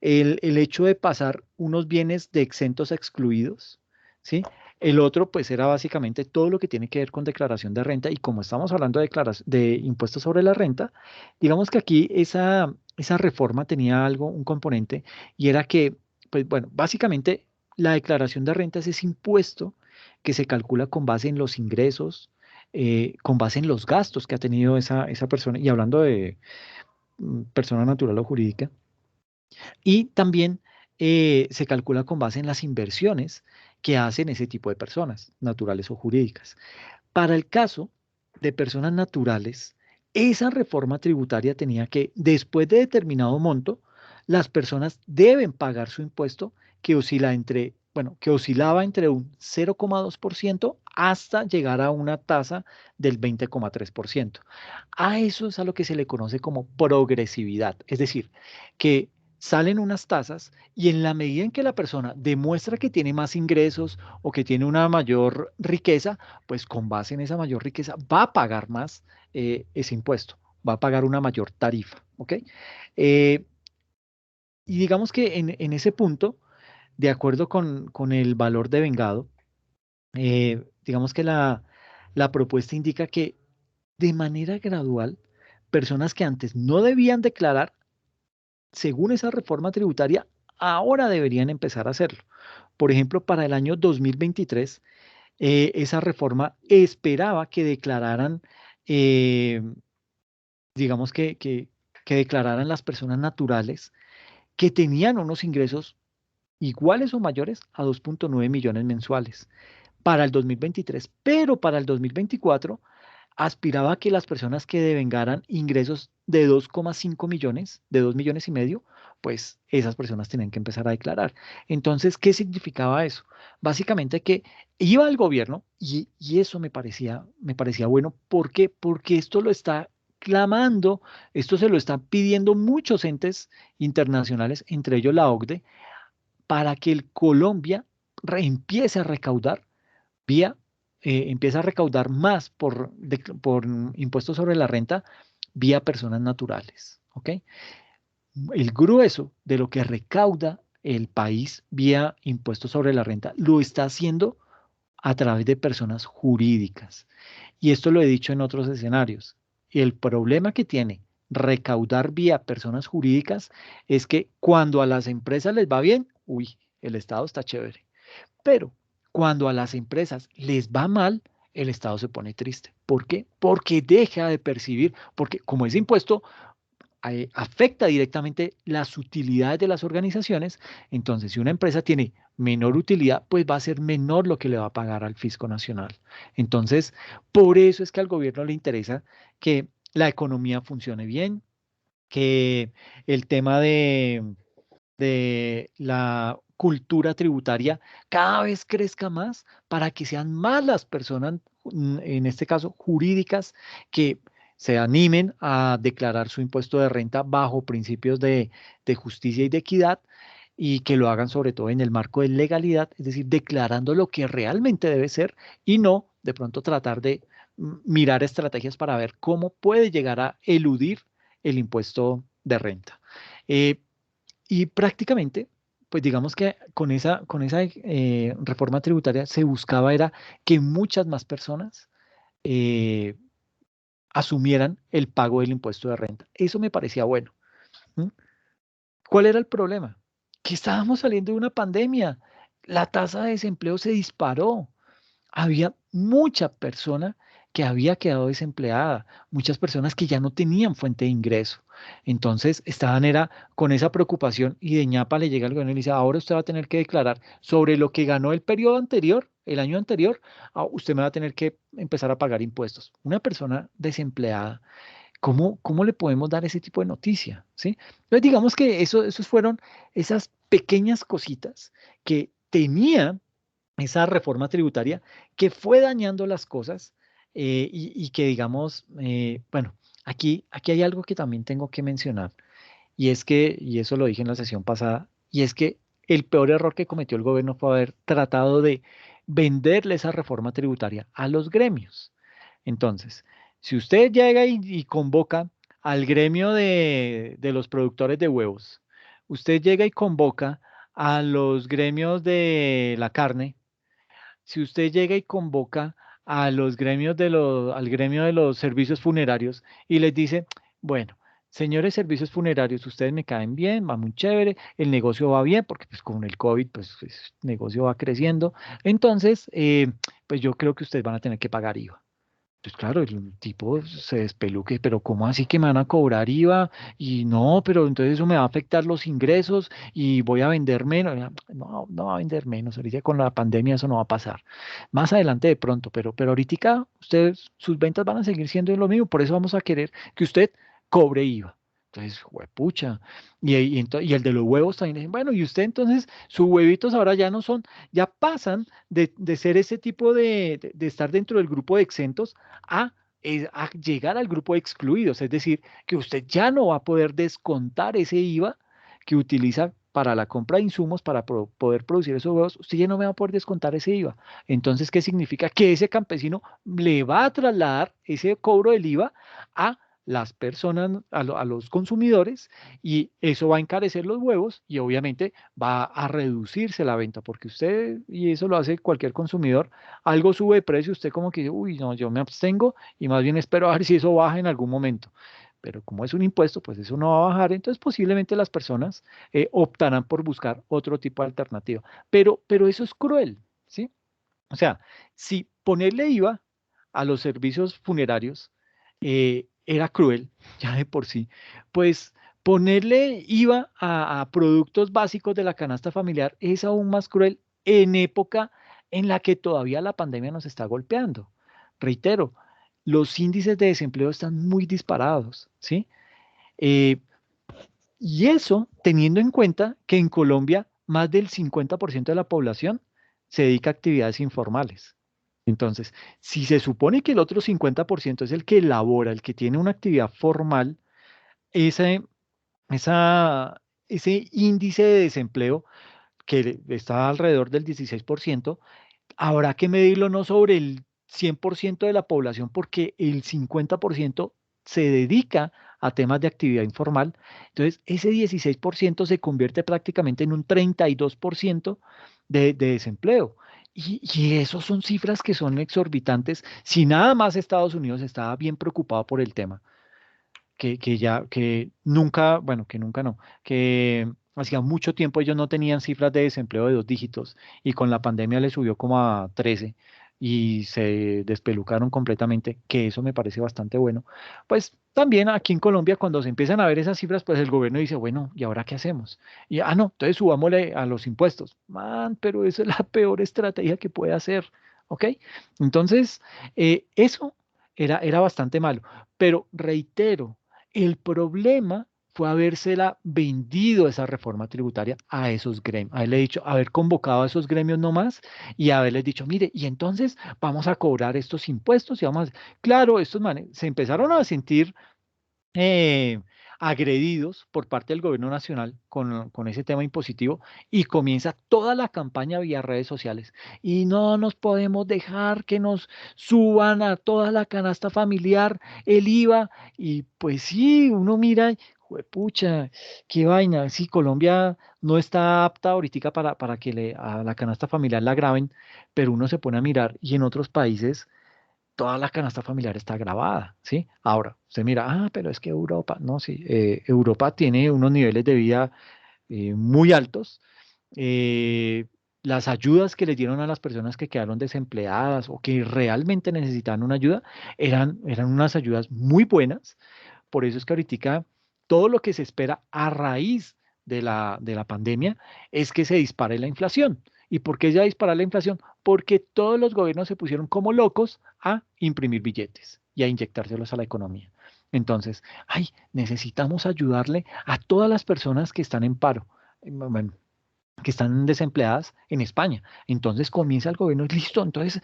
El hecho de pasar unos bienes de exentos a excluidos, ¿sí? El otro, pues, era básicamente todo lo que tiene que ver con declaración de renta. Y como estamos hablando de impuestos sobre la renta, digamos que aquí esa reforma tenía algo, un componente, y era que, pues, bueno, básicamente la declaración de rentas es impuesto que se calcula con base en los ingresos, con base en los gastos que ha tenido esa persona, y hablando de persona natural o jurídica, y también se calcula con base en las inversiones que hacen ese tipo de personas, naturales o jurídicas. Para el caso de personas naturales, esa reforma tributaria tenía que, después de determinado monto, las personas deben pagar su impuesto que oscila entre, bueno, que oscilaba entre un 0,2% hasta llegar a una tasa del 20,3%. A eso es a lo que se le conoce como progresividad, es decir, que salen unas tasas y en la medida en que la persona demuestra que tiene más ingresos o que tiene una mayor riqueza, pues con base en esa mayor riqueza va a pagar más ese impuesto, va a pagar una mayor tarifa, ¿ok? Eh, y digamos que en ese punto, de acuerdo con el valor de vengado, digamos que la propuesta indica que de manera gradual, personas que antes no debían declarar, según esa reforma tributaria, ahora deberían empezar a hacerlo. Por ejemplo, para el año 2023, esa reforma esperaba que declararan, eh, digamos que declararan las personas naturales que tenían unos ingresos iguales o mayores a 2,9 millones mensuales para el 2023, pero para el 2024 aspiraba a que las personas que devengaran ingresos de 2,5 millones, de 2 millones y medio, pues esas personas tenían que empezar a declarar. Entonces, ¿qué significaba eso? Básicamente que iba al gobierno y eso me parecía bueno. ¿Por qué? Porque esto lo está clamando, esto se lo están pidiendo muchos entes internacionales, entre ellos la OCDE, para que el Colombia empiece a recaudar vía, empieza a recaudar más por impuestos sobre la renta vía personas naturales, ¿ok? El grueso de lo que recauda el país vía impuestos sobre la renta lo está haciendo a través de personas jurídicas. Y esto lo he dicho en otros escenarios. Y el problema que tiene recaudar vía personas jurídicas es que cuando a las empresas les va bien, uy, el Estado está chévere. Pero cuando a las empresas les va mal, el Estado se pone triste. ¿Por qué? Porque deja de percibir, porque como ese impuesto afecta directamente las utilidades de las organizaciones, entonces si una empresa tiene menor utilidad, pues va a ser menor lo que le va a pagar al Fisco Nacional. Entonces, por eso es que al gobierno le interesa que la economía funcione bien, que el tema de la cultura tributaria cada vez crezca más para que sean más las personas, en este caso jurídicas, que se animen a declarar su impuesto de renta bajo principios de justicia y de equidad y que lo hagan sobre todo en el marco de legalidad, es decir, declarando lo que realmente debe ser y no de pronto tratar de mirar estrategias para ver cómo puede llegar a eludir el impuesto de renta. Eh, y prácticamente, pues digamos que con esa reforma tributaria se buscaba era que muchas más personas eh, asumieran el pago del impuesto de renta. Eso me parecía bueno. ¿Mm? ¿Cuál era el problema? Que estábamos saliendo de una pandemia. La tasa de desempleo se disparó. Había mucha persona que había quedado desempleada, muchas personas que ya no tenían fuente de ingreso. Entonces estaban era con esa preocupación y de ñapa le llega al gobierno y le dice, ahora usted va a tener que declarar sobre lo que ganó el periodo anterior, el año anterior, usted me va a tener que empezar a pagar impuestos. Una persona desempleada, ¿cómo le podemos dar ese tipo de noticia? ¿Sí? Entonces digamos que esos fueron esas pequeñas cositas que tenía esa reforma tributaria que fue dañando las cosas y que digamos, bueno, aquí hay algo que también tengo que mencionar y es que, y eso lo dije en la sesión pasada, y es que el peor error que cometió el gobierno fue haber tratado de venderle esa reforma tributaria a los gremios. Entonces, si usted llega y convoca al gremio de los productores de huevos, usted llega y convoca a los gremios de la carne, si usted llega y convoca a los gremios al gremio de los servicios funerarios y les dice, bueno, señores servicios funerarios, ustedes me caen bien, va muy chévere, el negocio va bien, porque pues con el COVID, pues el negocio va creciendo. Entonces, pues yo creo que ustedes van a tener que pagar IVA. Pues claro, el tipo se despeluque, pero ¿cómo así que me van a cobrar IVA? Y no, pero entonces eso me va a afectar los ingresos y voy a vender menos. No, no va a vender menos. Ahorita con la pandemia eso no va a pasar. Más adelante de pronto, pero ahorita ustedes, sus ventas van a seguir siendo lo mismo. Por eso vamos a querer que usted cobre IVA. Entonces, huepucha. Y el de los huevos también dicen, bueno, y usted entonces, sus huevitos ahora ya no son, ya pasan de ser ese tipo de estar dentro del grupo de exentos a llegar al grupo de excluidos, es decir, que usted ya no va a poder descontar ese IVA que utiliza para la compra de insumos para poder producir esos huevos, usted ya no me va a poder descontar ese IVA. Entonces, ¿qué significa? Que ese campesino le va a trasladar ese cobro del IVA a las personas, a los consumidores, y eso va a encarecer los huevos y obviamente va a reducirse la venta, porque usted, y eso lo hace cualquier consumidor, algo sube de precio, usted como que, uy, no, yo me abstengo y más bien espero a ver si eso baja en algún momento. Pero como es un impuesto, pues eso no va a bajar, entonces posiblemente las personas optarán por buscar otro tipo de alternativa. Pero eso es cruel, ¿sí? O sea, si ponerle IVA a los servicios funerarios era cruel, ya de por sí, pues ponerle IVA a productos básicos de la canasta familiar es aún más cruel en época en la que todavía la pandemia nos está golpeando. Reitero, los índices de desempleo están muy disparados, ¿sí? Eh, y eso teniendo en cuenta que en Colombia más del 50% de la población se dedica a actividades informales. Entonces, si se supone que el otro 50% es el que elabora, el que tiene una actividad formal, ese, ese índice de desempleo que está alrededor del 16%, habrá que medirlo no sobre el 100% de la población, porque el 50% se dedica a temas de actividad informal. Entonces, ese 16% se convierte prácticamente en un 32% de desempleo. Y esos son cifras que son exorbitantes. Si nada más Estados Unidos estaba bien preocupado por el tema, que nunca, bueno, que nunca no, que hacía mucho tiempo ellos no tenían cifras de desempleo de 2 dígitos y con la pandemia le subió como a 13 y se despelucaron completamente, que eso me parece bastante bueno. Pues también aquí en Colombia cuando se empiezan a ver esas cifras, pues el gobierno dice, bueno, ¿y ahora qué hacemos? Y, no, entonces subámosle a los impuestos. Man, pero esa es la peor estrategia que puede hacer, ¿ok? Entonces, eso era bastante malo, pero reitero, el problema fue habérsela vendido esa reforma tributaria a esos gremios, haberle dicho, haber convocado a esos gremios nomás y haberles dicho, mire, y entonces vamos a cobrar estos impuestos y vamos a... Claro, estos manes se empezaron a sentir eh, agredidos por parte del gobierno nacional con ese tema impositivo y comienza toda la campaña vía redes sociales. Y no nos podemos dejar que nos suban a toda la canasta familiar el IVA. Y pues sí, uno mira, pucha, qué vaina. Sí, Colombia no está apta ahorita para que a la canasta familiar la graben, pero uno se pone a mirar y en otros países toda la canasta familiar está grabada, ¿sí? Ahora, usted mira, pero es que Europa, no, sí, Europa tiene unos niveles de vida muy altos. eh, las ayudas que le dieron a las personas que quedaron desempleadas o que realmente necesitaban una ayuda eran unas ayudas muy buenas. Por eso es que ahorita todo lo que se espera a raíz de la pandemia es que se dispare la inflación. ¿Y por qué ya dispara la inflación? Porque todos los gobiernos se pusieron como locos a imprimir billetes y a inyectárselos a la economía. Entonces, necesitamos ayudarle a todas las personas que están en paro. Bueno, que están desempleadas en España. Entonces comienza el gobierno, listo, entonces,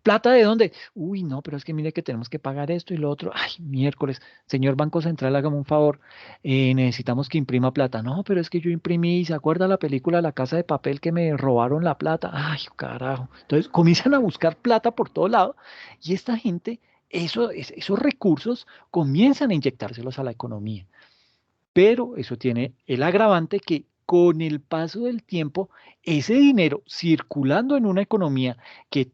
¿plata de dónde? Uy, no, pero es que mire que tenemos que pagar esto y lo otro. Ay, miércoles, señor Banco Central, hágame un favor, necesitamos que imprima plata. No, pero es que yo imprimí, ¿se acuerda la película La Casa de Papel que me robaron la plata? Ay, carajo. Entonces comienzan a buscar plata por todo lado y esta gente, esos recursos comienzan a inyectárselos a la economía. Pero eso tiene el agravante que con el paso del tiempo, ese dinero circulando en una economía que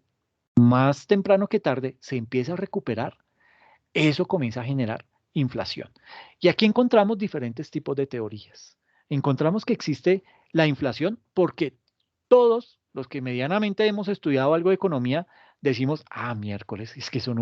más temprano que tarde se empieza a recuperar, eso comienza a generar inflación. Y aquí encontramos diferentes tipos de teorías. Encontramos que existe la inflación porque todos los que medianamente hemos estudiado algo de economía decimos, miércoles, es que son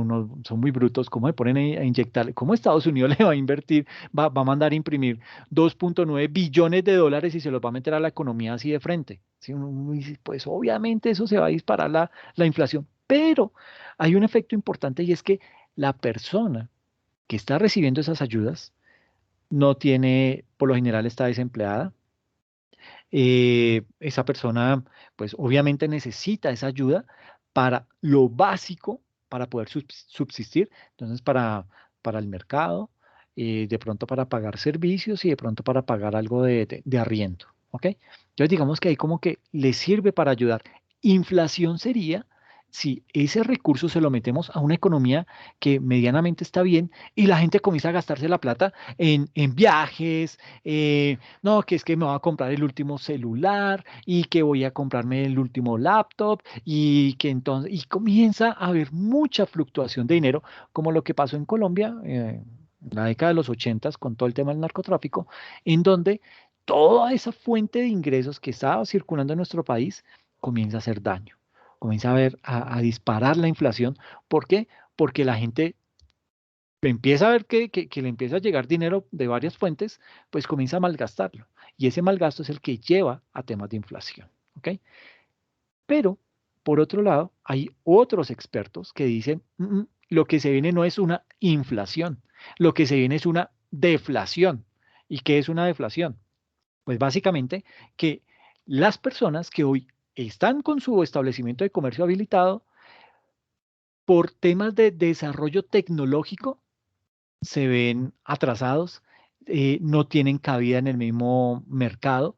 muy brutos, ¿cómo se ponen a inyectar? ¿Cómo Estados Unidos le va a invertir, va a mandar a imprimir 2.9 billones de dólares y se los va a meter a la economía así de frente? ¿Sí? Uno dice, pues obviamente eso se va a disparar la inflación, pero hay un efecto importante y es que la persona que está recibiendo esas ayudas no tiene, por lo general está desempleada. Esa persona, pues obviamente necesita esa ayuda para lo básico, para poder subsistir, entonces para el mercado, de pronto para pagar servicios y de pronto para pagar algo de arriendo, ¿ok? Entonces digamos que ahí como que le sirve para ayudar. Inflación sería si ese recurso se lo metemos a una economía que medianamente está bien y la gente comienza a gastarse la plata en viajes, no, que es que me voy a comprar el último celular y que voy a comprarme el último laptop y que entonces, y comienza a haber mucha fluctuación de dinero, como lo que pasó en Colombia en la década de los 80 con todo el tema del narcotráfico, en donde toda esa fuente de ingresos que estaba circulando en nuestro país comienza a hacer daño, comienza a disparar la inflación. ¿Por qué? Porque la gente empieza a ver que le empieza a llegar dinero de varias fuentes, pues comienza a malgastarlo. Y ese malgasto es el que lleva a temas de inflación. ¿Ok? Pero, por otro lado, hay otros expertos que dicen, lo que se viene no es una inflación, lo que se viene es una deflación. ¿Y qué es una deflación? Pues básicamente que las personas que hoy están con su establecimiento de comercio habilitado, por temas de desarrollo tecnológico, se ven atrasados, no tienen cabida en el mismo mercado.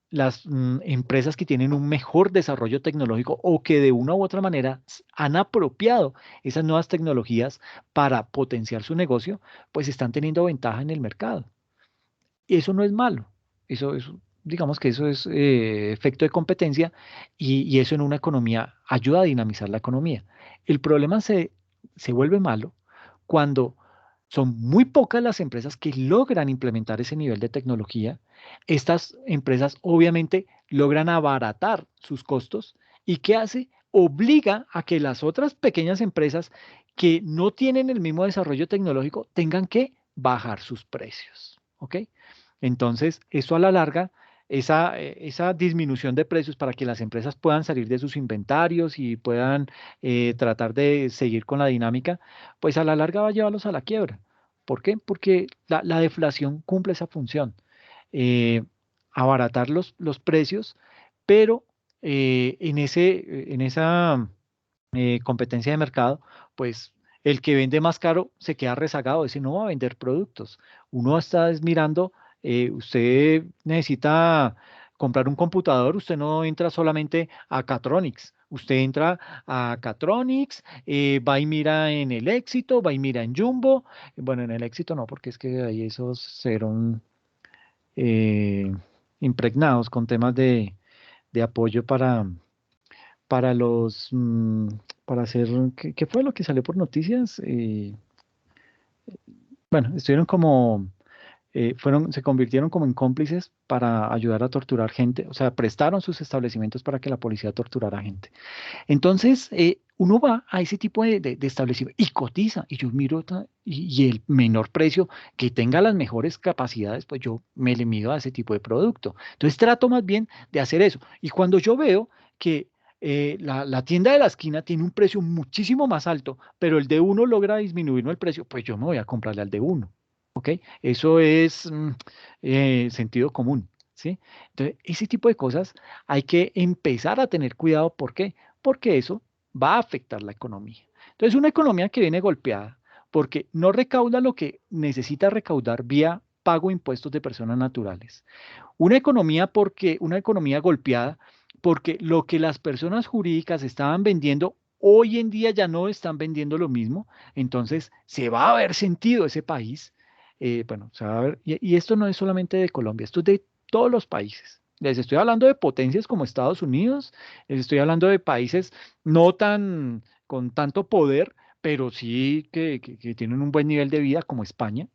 Las empresas que tienen un mejor desarrollo tecnológico o que de una u otra manera han apropiado esas nuevas tecnologías para potenciar su negocio, pues están teniendo ventaja en el mercado. Y eso no es malo. Digamos que eso es efecto de competencia y eso en una economía ayuda a dinamizar la economía. El problema se vuelve malo cuando son muy pocas las empresas que logran implementar ese nivel de tecnología. Estas empresas obviamente logran abaratar sus costos y ¿qué hace? Obliga a que las otras pequeñas empresas que no tienen el mismo desarrollo tecnológico tengan que bajar sus precios. ¿Ok? Entonces, eso a la larga, esa disminución de precios para que las empresas puedan salir de sus inventarios y puedan tratar de seguir con la dinámica, pues a la larga va a llevarlos a la quiebra. ¿Por qué? Porque la deflación cumple esa función, eh, abaratar los precios, pero en esa competencia de mercado, pues el que vende más caro se queda rezagado, ese no va a vender productos. Uno está mirando, usted necesita comprar un computador, usted no entra solamente a Catronics, usted entra a Catronics, va y mira en el Éxito, va y mira en Jumbo, bueno, en el Éxito no, porque es que ahí esos fueron eh, impregnados con temas de apoyo para para hacer, ¿qué fue lo que salió por noticias? Bueno, estuvieron como, se convirtieron como en cómplices para ayudar a torturar gente, o sea, prestaron sus establecimientos para que la policía torturara gente. Entonces, uno va a ese tipo de establecimiento y cotiza, y yo miro, y el menor precio que tenga las mejores capacidades, pues yo me le mido a ese tipo de producto. Entonces, trato más bien de hacer eso. Y cuando yo veo que la tienda de la esquina tiene un precio muchísimo más alto, pero el de uno logra disminuirme el precio, pues yo me voy a comprarle al de uno. ¿Ok? Eso es sentido común. ¿Sí? Entonces, ese tipo de cosas hay que empezar a tener cuidado. ¿Por qué? Porque eso va a afectar la economía. Entonces, una economía que viene golpeada porque no recauda lo que necesita recaudar vía pago de impuestos de personas naturales. Una economía golpeada porque lo que las personas jurídicas estaban vendiendo hoy en día ya no están vendiendo lo mismo, entonces se va a ver sentido ese país. Bueno, se va a ver, y esto no es solamente de Colombia, esto es de todos los países. Les estoy hablando de potencias como Estados Unidos, les estoy hablando de países no tan con tanto poder, pero sí que tienen un buen nivel de vida como España.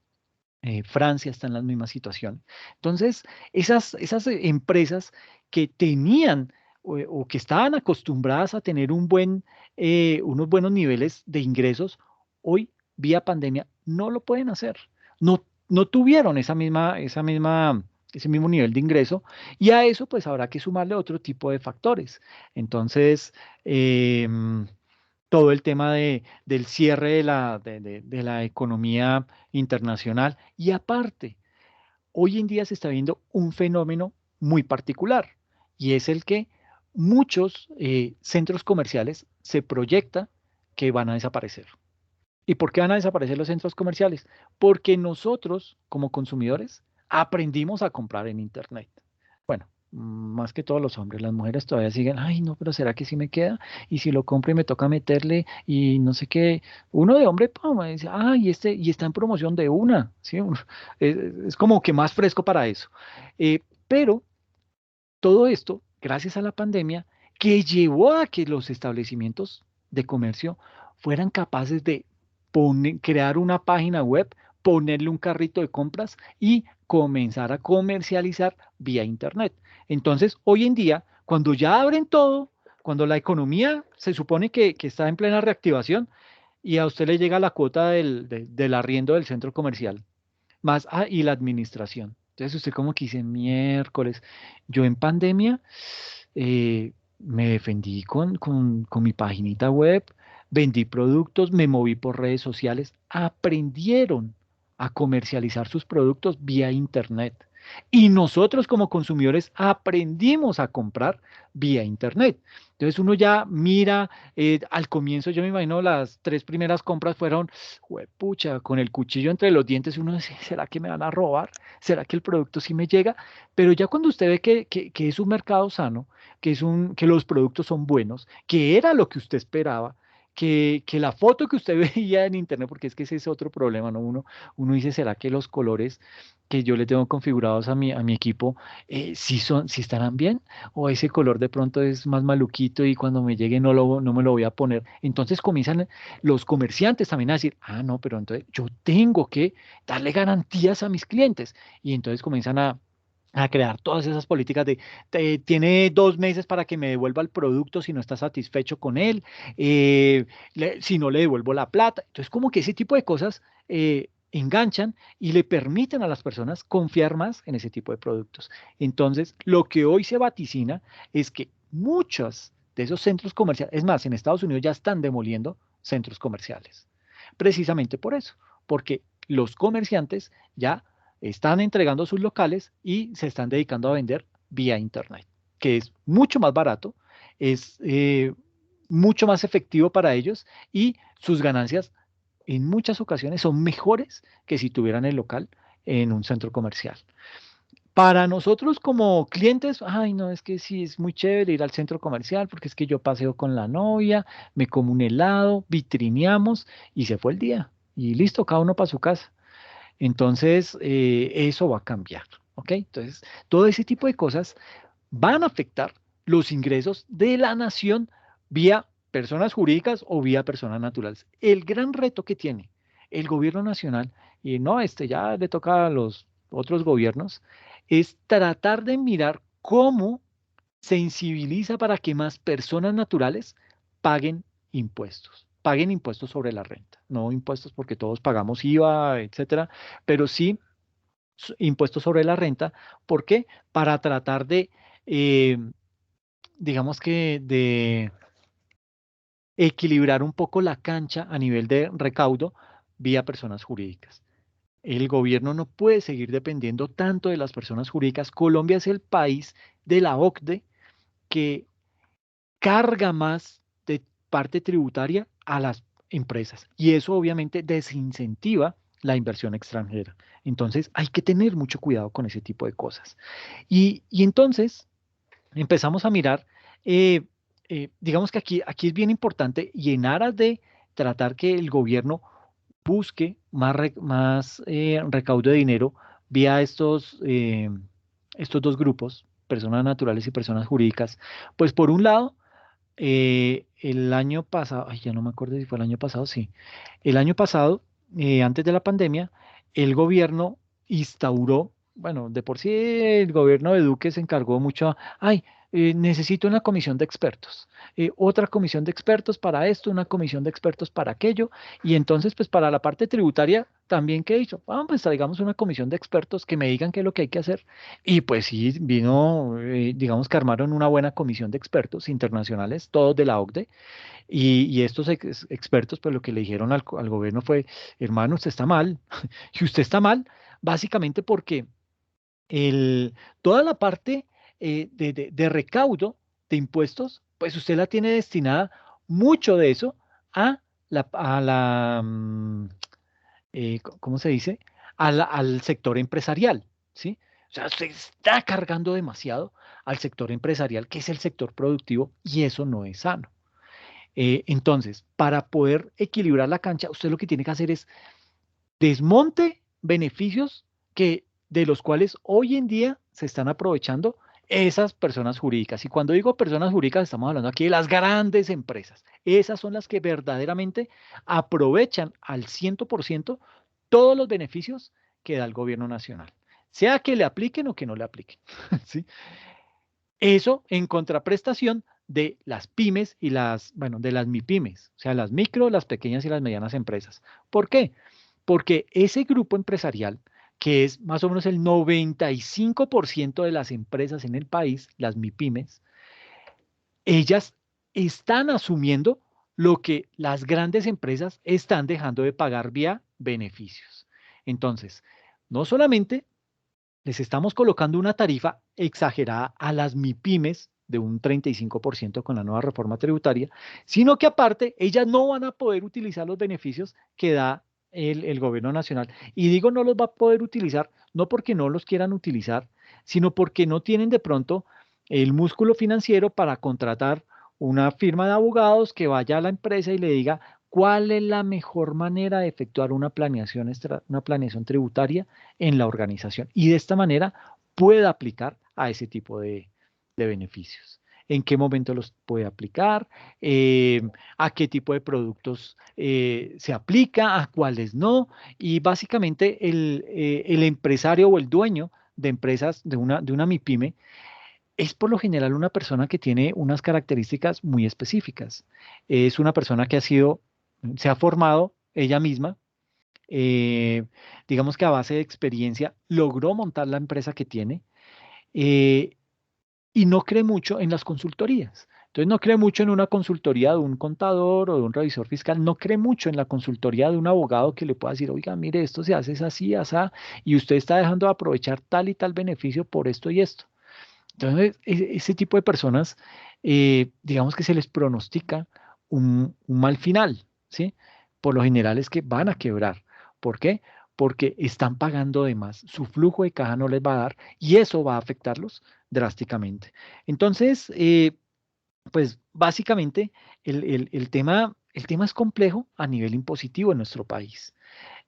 Francia está en la misma situación. Entonces, esas empresas que tenían o que estaban acostumbradas a tener unos buenos niveles de ingresos, hoy, vía pandemia, no lo pueden hacer. No tuvieron ese mismo nivel de ingreso y a eso pues habrá que sumarle otro tipo de factores. Entonces, todo el tema del cierre de la economía internacional. Y aparte, hoy en día se está viendo un fenómeno muy particular y es el que muchos centros comerciales se proyecta que van a desaparecer. ¿Y por qué van a desaparecer los centros comerciales? Porque nosotros, como consumidores, aprendimos a comprar en Internet. Bueno, más que todos los hombres, las mujeres todavía siguen, ay, no, pero ¿será que sí me queda? Y si lo compro y me toca meterle y no sé qué. Uno de hombre, pum, dice, ay, y está en promoción de una, ¿sí? Es como que más fresco para eso. Pero todo esto, gracias a la pandemia, que llevó a que los establecimientos de comercio fueran capaces de crear una página web, ponerle un carrito de compras y comenzar a comercializar vía Internet. Entonces, hoy en día, cuando ya abren todo, cuando la economía se supone que está en plena reactivación y a usted le llega la cuota del arriendo del centro comercial, más, y la administración. Entonces usted como que dice, miércoles, yo en pandemia me defendí con mi paginita web, vendí productos, me moví por redes sociales, aprendieron a comercializar sus productos vía Internet. Y nosotros como consumidores aprendimos a comprar vía Internet. Entonces uno ya mira, al comienzo yo me imagino las 3 primeras compras fueron, pucha, con el cuchillo entre los dientes, uno dice, ¿será que me van a robar? ¿Será que el producto sí me llega? Pero ya cuando usted ve que es un mercado sano, que los productos son buenos, que era lo que usted esperaba, que la foto que usted veía en internet, porque es que ese es otro problema, ¿no? Uno dice, ¿será que los colores que yo le tengo configurados a mi equipo sí estarán bien? ¿O ese color de pronto es más maluquito y cuando me llegue no me lo voy a poner? Entonces comienzan los comerciantes también a decir, ah, no, pero entonces yo tengo que darle garantías a mis clientes. Y entonces comienzan a crear todas esas políticas tiene 2 meses para que me devuelva el producto si no está satisfecho con él, si no le devuelvo la plata. Entonces, como que ese tipo de cosas enganchan y le permiten a las personas confiar más en ese tipo de productos. Entonces, lo que hoy se vaticina es que muchos de esos centros comerciales, es más, en Estados Unidos ya están demoliendo centros comerciales, precisamente por eso, porque los comerciantes ya están entregando sus locales y se están dedicando a vender vía Internet, que es mucho más barato, es mucho más efectivo para ellos y sus ganancias en muchas ocasiones son mejores que si tuvieran el local en un centro comercial. Para nosotros como clientes, ay, no, es que sí, es muy chévere ir al centro comercial porque es que yo paseo con la novia, me como un helado, vitrineamos y se fue el día. Y listo, cada uno para su casa. Entonces, eso va a cambiar, ¿ok? Entonces, todo ese tipo de cosas van a afectar los ingresos de la nación vía personas jurídicas o vía personas naturales. El gran reto que tiene el gobierno nacional, y no, ya le toca a los otros gobiernos, es tratar de mirar cómo sensibiliza para que más personas naturales paguen paguen impuestos sobre la renta, no impuestos porque todos pagamos IVA, etcétera, pero sí impuestos sobre la renta. ¿Por qué? Para tratar eh, digamos que de equilibrar un poco la cancha a nivel de recaudo vía personas jurídicas. El gobierno no puede seguir dependiendo tanto de las personas jurídicas. Colombia es el país de la OCDE que carga más de parte tributaria a las empresas y eso obviamente desincentiva la inversión extranjera. Entonces hay que tener mucho cuidado con ese tipo de cosas. Y entonces empezamos a mirar, digamos que aquí es bien importante y en aras de tratar que el gobierno busque más recaudo de dinero vía estos dos grupos, personas naturales y personas jurídicas, pues por un lado, el año pasado, ay, ya no me acuerdo si fue el año pasado, sí, el año pasado, antes de la pandemia, el gobierno instauró, bueno, de por sí el gobierno de Duque se encargó mucho, ay, necesito una comisión de expertos, otra comisión de expertos para esto, una comisión de expertos para aquello, y entonces, pues para la parte tributaria, también, ¿qué hizo? Vamos, pues traigamos una comisión de expertos que me digan qué es lo que hay que hacer. Y pues sí, vino, digamos que armaron una buena comisión de expertos internacionales, todos de la OCDE, y estos expertos, pues lo que le dijeron al gobierno fue, hermano, usted está mal, y usted está mal, básicamente porque el, toda la parte de recaudo de impuestos, pues usted la tiene destinada mucho de eso a ¿cómo se dice? Al sector empresarial, ¿sí? O sea, se está cargando demasiado al sector empresarial, que es el sector productivo, y eso no es sano. Entonces, para poder equilibrar la cancha, usted lo que tiene que hacer es desmonte beneficios de los cuales hoy en día se están aprovechando esas personas jurídicas. Y cuando digo personas jurídicas, estamos hablando aquí de las grandes empresas. Esas son las que verdaderamente aprovechan al 100% todos los beneficios que da el gobierno nacional, sea que le apliquen o que no le apliquen. ¿Sí? Eso en contraprestación de las pymes y bueno, de las MIPYMES, o sea, las micro, las pequeñas y las medianas empresas. ¿Por qué? Porque ese grupo empresarial, que es más o menos el 95% de las empresas en el país, las MIPYMES, ellas están asumiendo lo que las grandes empresas están dejando de pagar vía beneficios. Entonces, no solamente les estamos colocando una tarifa exagerada a las MIPYMES de un 35% con la nueva reforma tributaria, sino que aparte ellas no van a poder utilizar los beneficios que da el gobierno nacional. Y digo no los va a poder utilizar, no porque no los quieran utilizar, sino porque no tienen de pronto el músculo financiero para contratar una firma de abogados que vaya a la empresa y le diga cuál es la mejor manera de efectuar una planeación tributaria en la organización y de esta manera pueda aplicar a ese tipo de beneficios. ¿En qué momento los puede aplicar? ¿A qué tipo de productos se aplica? ¿A cuáles no? Y básicamente el empresario o el dueño de empresas, de una MIPYME, es por lo general una persona que tiene unas características muy específicas. Es una persona que se ha formado ella misma, eh, digamos que a base de experiencia logró montar la empresa que tiene, eh, y no cree mucho en las consultorías. Entonces no cree mucho en una consultoría de un contador o de un revisor fiscal, no cree mucho en la consultoría de un abogado que le pueda decir, oiga, mire, esto se hace es así, asá, y usted está dejando de aprovechar tal y tal beneficio por esto y esto. Entonces, ese tipo de personas, digamos que se les pronostica un mal final, ¿sí? Por lo general es que van a quebrar. ¿Por qué? Porque están pagando de más, su flujo de caja no les va a dar y eso va a afectarlos drásticamente. Entonces, pues básicamente el tema es complejo a nivel impositivo en nuestro país.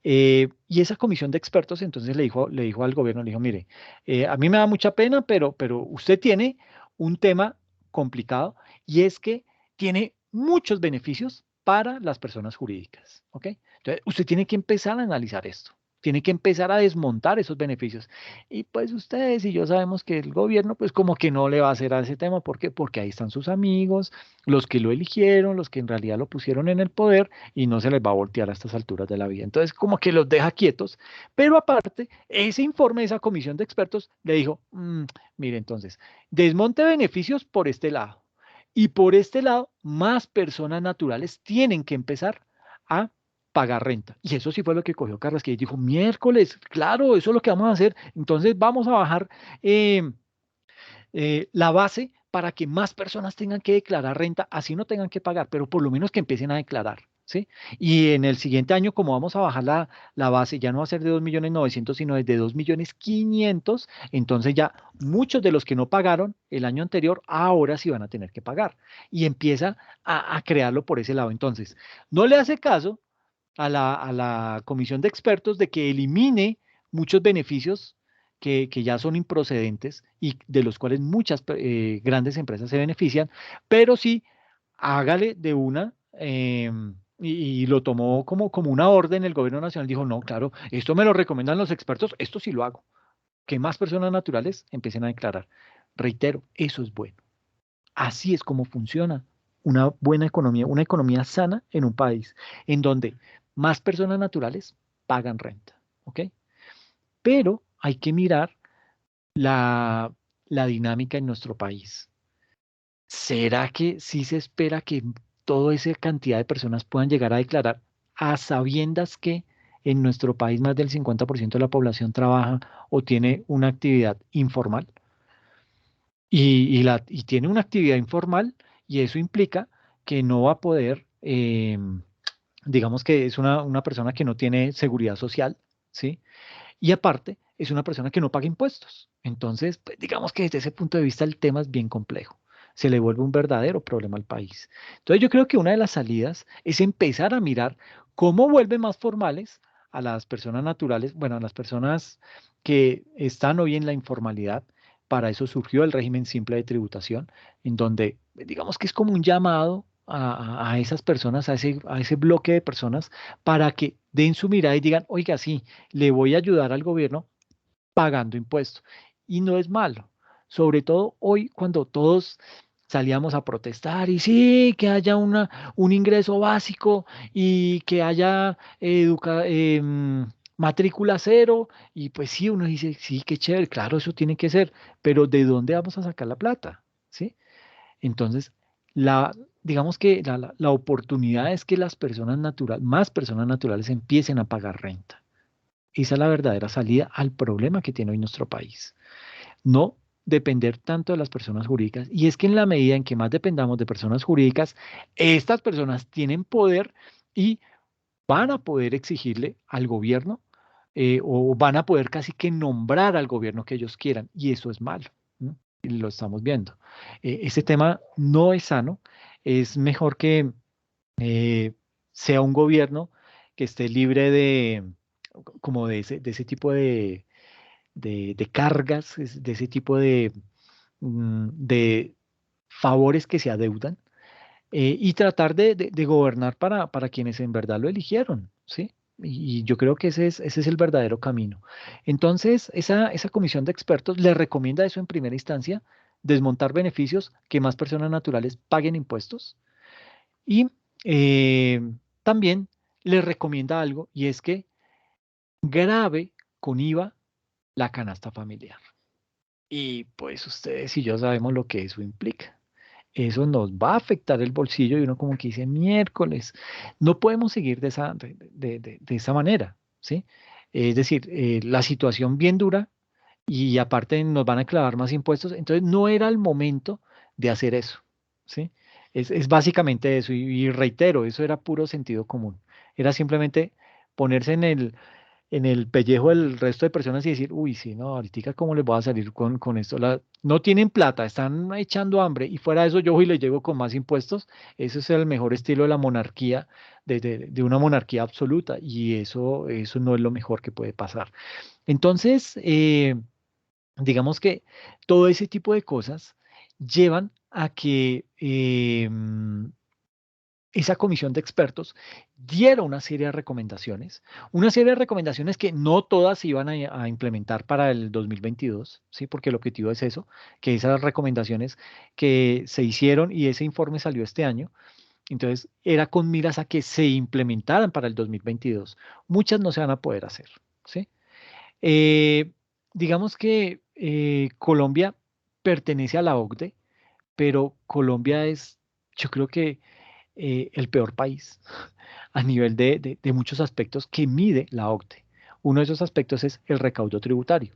Y esa comisión de expertos entonces le dijo al gobierno, le dijo, mire, a mí me da mucha pena, pero usted tiene un tema complicado y es que tiene muchos beneficios para las personas jurídicas, ¿ok? Entonces, usted tiene que empezar a analizar esto, tiene que empezar a desmontar esos beneficios. Y pues ustedes y yo sabemos que el gobierno pues como que no le va a hacer a ese tema, ¿por qué? Porque ahí están sus amigos, los que lo eligieron, los que en realidad lo pusieron en el poder y no se les va a voltear a estas alturas de la vida. Entonces, como que los deja quietos, pero aparte, ese informe de esa comisión de expertos le dijo, mire, entonces, desmonte beneficios por este lado y por este lado, más personas naturales tienen que empezar a pagar renta. Y eso sí fue lo que cogió Carrasquilla y dijo, miércoles, claro, eso es lo que vamos a hacer. Entonces vamos a bajar la base para que más personas tengan que declarar renta, así no tengan que pagar, pero por lo menos que empiecen a declarar, ¿sí? Y en el siguiente año, como vamos a bajar la base, ya no va a ser de 2.900.000, sino de 2.500.000, entonces ya muchos de los que no pagaron el año anterior, ahora sí van a tener que pagar. Y empieza a crearlo por ese lado. Entonces, no le hace caso a la comisión de expertos de que elimine muchos beneficios que ya son improcedentes y de los cuales muchas grandes empresas se benefician, pero sí, hágale de una, y lo tomó como una orden el gobierno nacional, dijo, no, claro, esto me lo recomiendan los expertos, esto sí lo hago, que más personas naturales empiecen a declarar. Reitero, eso es bueno. Así es como funciona una buena economía, una economía sana en un país, en donde más personas naturales pagan renta, ¿ok? Pero hay que mirar la dinámica en nuestro país. ¿Será que sí se espera que toda esa cantidad de personas puedan llegar a declarar a sabiendas que en nuestro país más del 50% de la población trabaja o tiene una actividad informal? Y tiene una actividad informal y eso implica que no va a poder, digamos que es una persona que no tiene seguridad social, ¿sí? Y aparte, es una persona que no paga impuestos. Entonces, pues, digamos que desde ese punto de vista el tema es bien complejo. Se le vuelve un verdadero problema al país. Entonces, yo creo que una de las salidas es empezar a mirar cómo vuelve más formales a las personas naturales, bueno, a las personas que están hoy en la informalidad. Para eso surgió el régimen simple de tributación, en donde, digamos que es como un llamado a esas personas, a ese bloque de personas, para que den su mirada y digan, oiga, sí, le voy a ayudar al gobierno pagando impuestos. Y no es malo, sobre todo hoy cuando todos salíamos a protestar y sí, que haya un ingreso básico y que haya matrícula cero. Y pues sí, uno dice, sí, qué chévere, claro, eso tiene que ser, pero ¿de dónde vamos a sacar la plata? ¿Sí? Entonces, digamos que la oportunidad es que más personas naturales empiecen a pagar renta. Esa es la verdadera salida al problema que tiene hoy nuestro país. No depender tanto de las personas jurídicas. Y es que en la medida en que más dependamos de personas jurídicas, estas personas tienen poder y van a poder exigirle al gobierno, o van a poder casi que nombrar al gobierno que ellos quieran. Y eso es malo, ¿no? Y lo estamos viendo. Ese tema no es sano. Es mejor que sea un gobierno que esté libre como de ese tipo de cargas, de ese tipo de favores que se adeudan, y tratar de gobernar para quienes en verdad lo eligieron, ¿sí? Y yo creo que ese es el verdadero camino. Entonces, esa comisión de expertos le recomienda eso en primera instancia, desmontar beneficios, que más personas naturales paguen impuestos y eh, también le recomienda algo y es que grave con IVA la canasta familiar. Y pues ustedes y yo sabemos lo que eso implica. Eso nos va a afectar el bolsillo y uno como que dice, miércoles, no podemos seguir de esa manera, ¿sí? Es decir, la situación bien dura y aparte nos van a clavar más impuestos, entonces no era el momento de hacer eso, ¿sí? Es básicamente eso y reitero, eso era puro sentido común. Era simplemente ponerse en el pellejo del resto de personas y decir, uy, sí, no, ahorita cómo les voy a salir con esto. No tienen plata, están echando hambre y fuera de eso yo voy y les llego con más impuestos. Ese es el mejor estilo de la monarquía, de una monarquía absoluta y eso no es lo mejor que puede pasar. Entonces, digamos que todo ese tipo de cosas llevan a que esa comisión de expertos diera una serie de recomendaciones que no todas se iban a implementar para el 2022, ¿sí? Porque el objetivo es eso, que esas recomendaciones que se hicieron y ese informe salió este año, entonces era con miras a que se implementaran para el 2022. Muchas no se van a poder hacer, ¿sí? Eh, digamos que Colombia pertenece a la OCDE, pero Colombia es, yo creo que el peor país a nivel de muchos aspectos que mide la OCDE. Uno de esos aspectos es el recaudo tributario.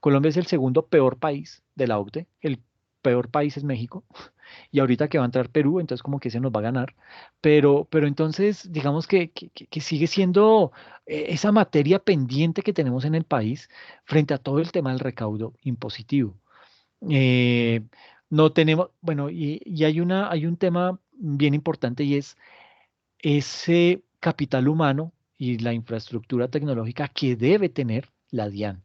Colombia es el segundo peor país de la OCDE, el peor país es México, y ahorita que va a entrar Perú, entonces como que se nos va a ganar, pero entonces digamos que sigue siendo esa materia pendiente que tenemos en el país frente a todo el tema del recaudo impositivo. Eh, no tenemos, bueno, y hay un tema bien importante y es ese capital humano y la infraestructura tecnológica que debe tener la DIAN.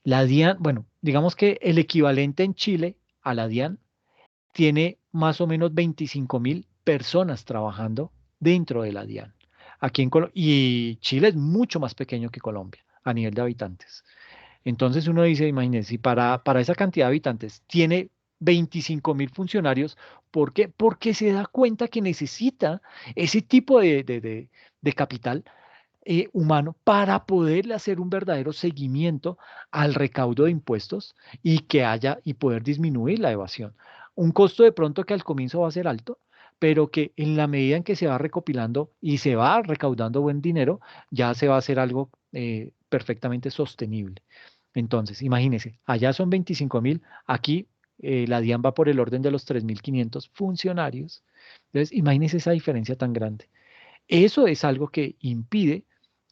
La DIAN, bueno, digamos que el equivalente en Chile a la DIAN tiene más o menos 25.000 personas trabajando dentro de la DIAN. Y Chile es mucho más pequeño que Colombia a nivel de habitantes. Entonces uno dice, imagínense, si para esa cantidad de habitantes tiene 25.000 funcionarios, ¿por qué? Porque se da cuenta que necesita ese tipo de capital humano para poderle hacer un verdadero seguimiento al recaudo de impuestos y que haya y poder disminuir la evasión. Un costo de pronto que al comienzo va a ser alto, pero que en la medida en que se va recopilando y se va recaudando buen dinero, ya se va a hacer algo perfectamente sostenible. Entonces, imagínense, allá son 25.000, aquí la DIAN va por el orden de los 3.500 funcionarios. Entonces, imagínense esa diferencia tan grande. Eso es algo que impide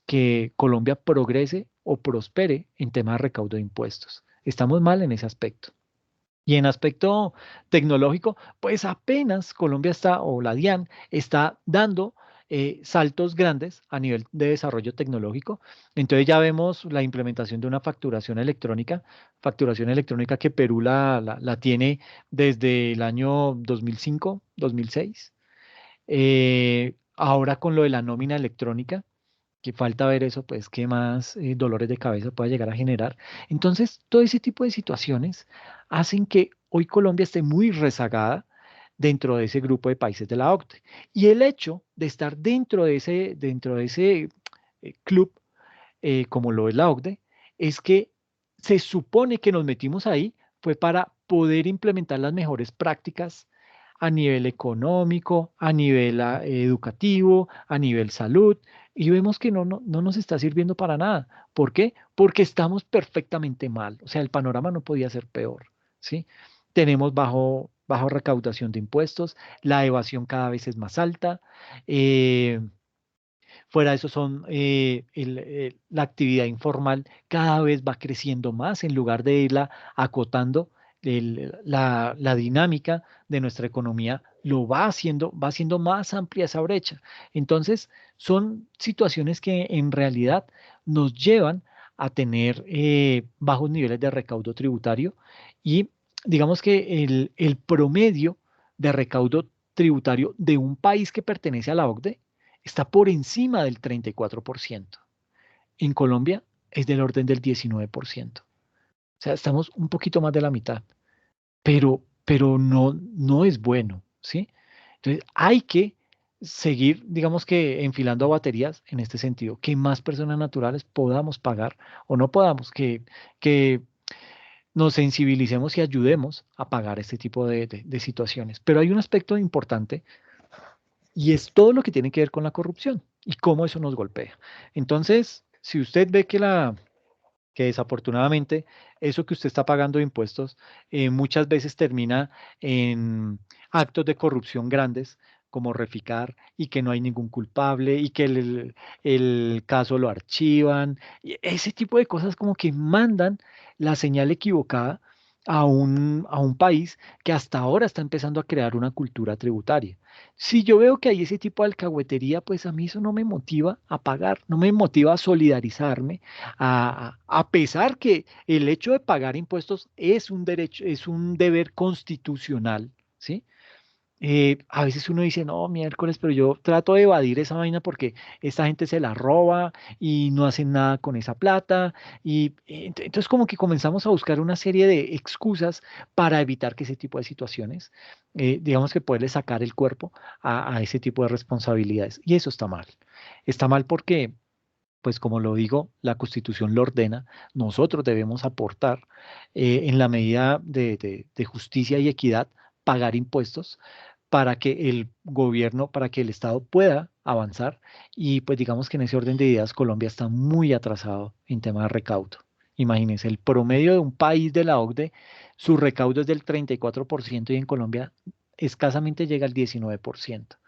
que Colombia progrese o prospere en temas de recaudo de impuestos. Estamos mal en ese aspecto. Y en aspecto tecnológico, pues apenas Colombia está, o la DIAN, está dando saltos grandes a nivel de desarrollo tecnológico. Entonces ya vemos la implementación de una facturación electrónica que Perú la tiene desde el año 2005, 2006. Ahora con lo de la nómina electrónica, que falta ver eso, pues qué más dolores de cabeza pueda llegar a generar. Entonces, todo ese tipo de situaciones hacen que hoy Colombia esté muy rezagada dentro de ese grupo de países de la OCDE. Y el hecho de estar dentro de ese club, como lo es la OCDE, es que se supone que nos metimos ahí fue para poder implementar las mejores prácticas a nivel económico, a nivel educativo, a nivel salud, y vemos que no nos está sirviendo para nada. ¿Por qué? Porque estamos perfectamente mal. O sea, el panorama no podía ser peor, ¿sí? Tenemos bajo recaudación de impuestos, la evasión cada vez es más alta. eh, Fuera de eso la actividad informal cada vez va creciendo más en lugar de irla acotando. La dinámica de nuestra economía va haciendo más amplia esa brecha. Entonces, son situaciones que en realidad nos llevan a tener bajos niveles de recaudo tributario y digamos que el promedio de recaudo tributario de un país que pertenece a la OCDE está por encima del 34%. En Colombia es del orden del 19%. O sea, estamos un poquito más de la mitad, pero no es bueno, ¿sí? Entonces, hay que seguir, digamos que enfilando baterías en este sentido, que más personas naturales podamos pagar o no podamos, que nos sensibilicemos y ayudemos a pagar este tipo de situaciones. Pero hay un aspecto importante y es todo lo que tiene que ver con la corrupción y cómo eso nos golpea. Entonces, si usted ve que desafortunadamente eso que usted está pagando de impuestos muchas veces termina en actos de corrupción grandes, como Reficar, y que no hay ningún culpable, y que el caso lo archivan, y ese tipo de cosas como que mandan la señal equivocada a un país que hasta ahora está empezando a crear una cultura tributaria. Si yo veo que hay ese tipo de alcahuetería, pues a mí eso no me motiva a pagar, no me motiva a solidarizarme, a pesar que el hecho de pagar impuestos es un derecho, es un deber constitucional, ¿sí? A veces uno dice, no, miércoles, pero yo trato de evadir esa vaina porque esta gente se la roba y no hacen nada con esa plata. Y entonces como que comenzamos a buscar una serie de excusas para evitar que ese tipo de situaciones, digamos que poderle sacar el cuerpo a ese tipo de responsabilidades. Y eso está mal. Está mal porque pues como lo digo, la Constitución lo ordena, nosotros debemos aportar en la medida de justicia y equidad, pagar impuestos para que el gobierno, para que el Estado pueda avanzar y pues digamos que en ese orden de ideas Colombia está muy atrasado en tema de recaudo. Imagínense, el promedio de un país de la OCDE, su recaudo es del 34% y en Colombia escasamente llega al 19%.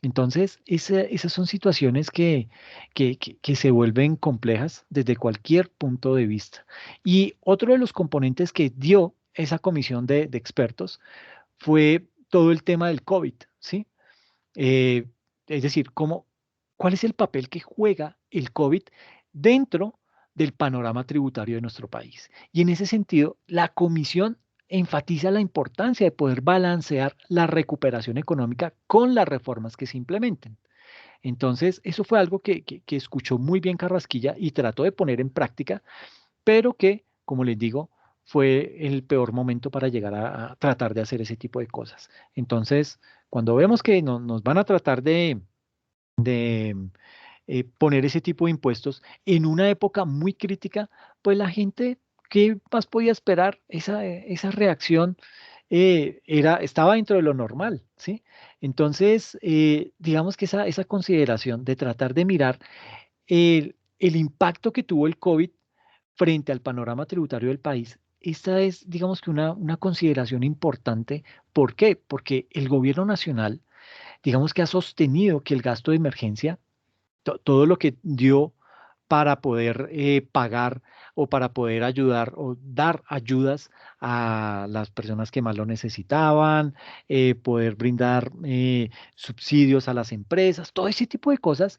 Entonces, esas son situaciones que se vuelven complejas desde cualquier punto de vista. Y otro de los componentes que dio esa comisión de expertos fue todo el tema del COVID, ¿sí? Eh, es decir, ¿cuál es el papel que juega el COVID dentro del panorama tributario de nuestro país. Y en ese sentido, la comisión enfatiza la importancia de poder balancear la recuperación económica con las reformas que se implementen. Entonces, eso fue algo que escuchó muy bien Carrasquilla y trató de poner en práctica, pero que, como les digo, fue el peor momento para llegar a tratar de hacer ese tipo de cosas. Entonces, cuando vemos que nos van a tratar de poner ese tipo de impuestos en una época muy crítica, pues la gente, ¿qué más podía esperar? Esa reacción estaba dentro de lo normal, ¿sí? Entonces, digamos que esa consideración de tratar de mirar el impacto que tuvo el COVID frente al panorama tributario del país, esta es, digamos que una consideración importante. ¿Por qué? Porque el gobierno nacional, digamos que ha sostenido que el gasto de emergencia, todo lo que dio para poder pagar o para poder ayudar o dar ayudas a las personas que más lo necesitaban, poder brindar subsidios a las empresas, todo ese tipo de cosas,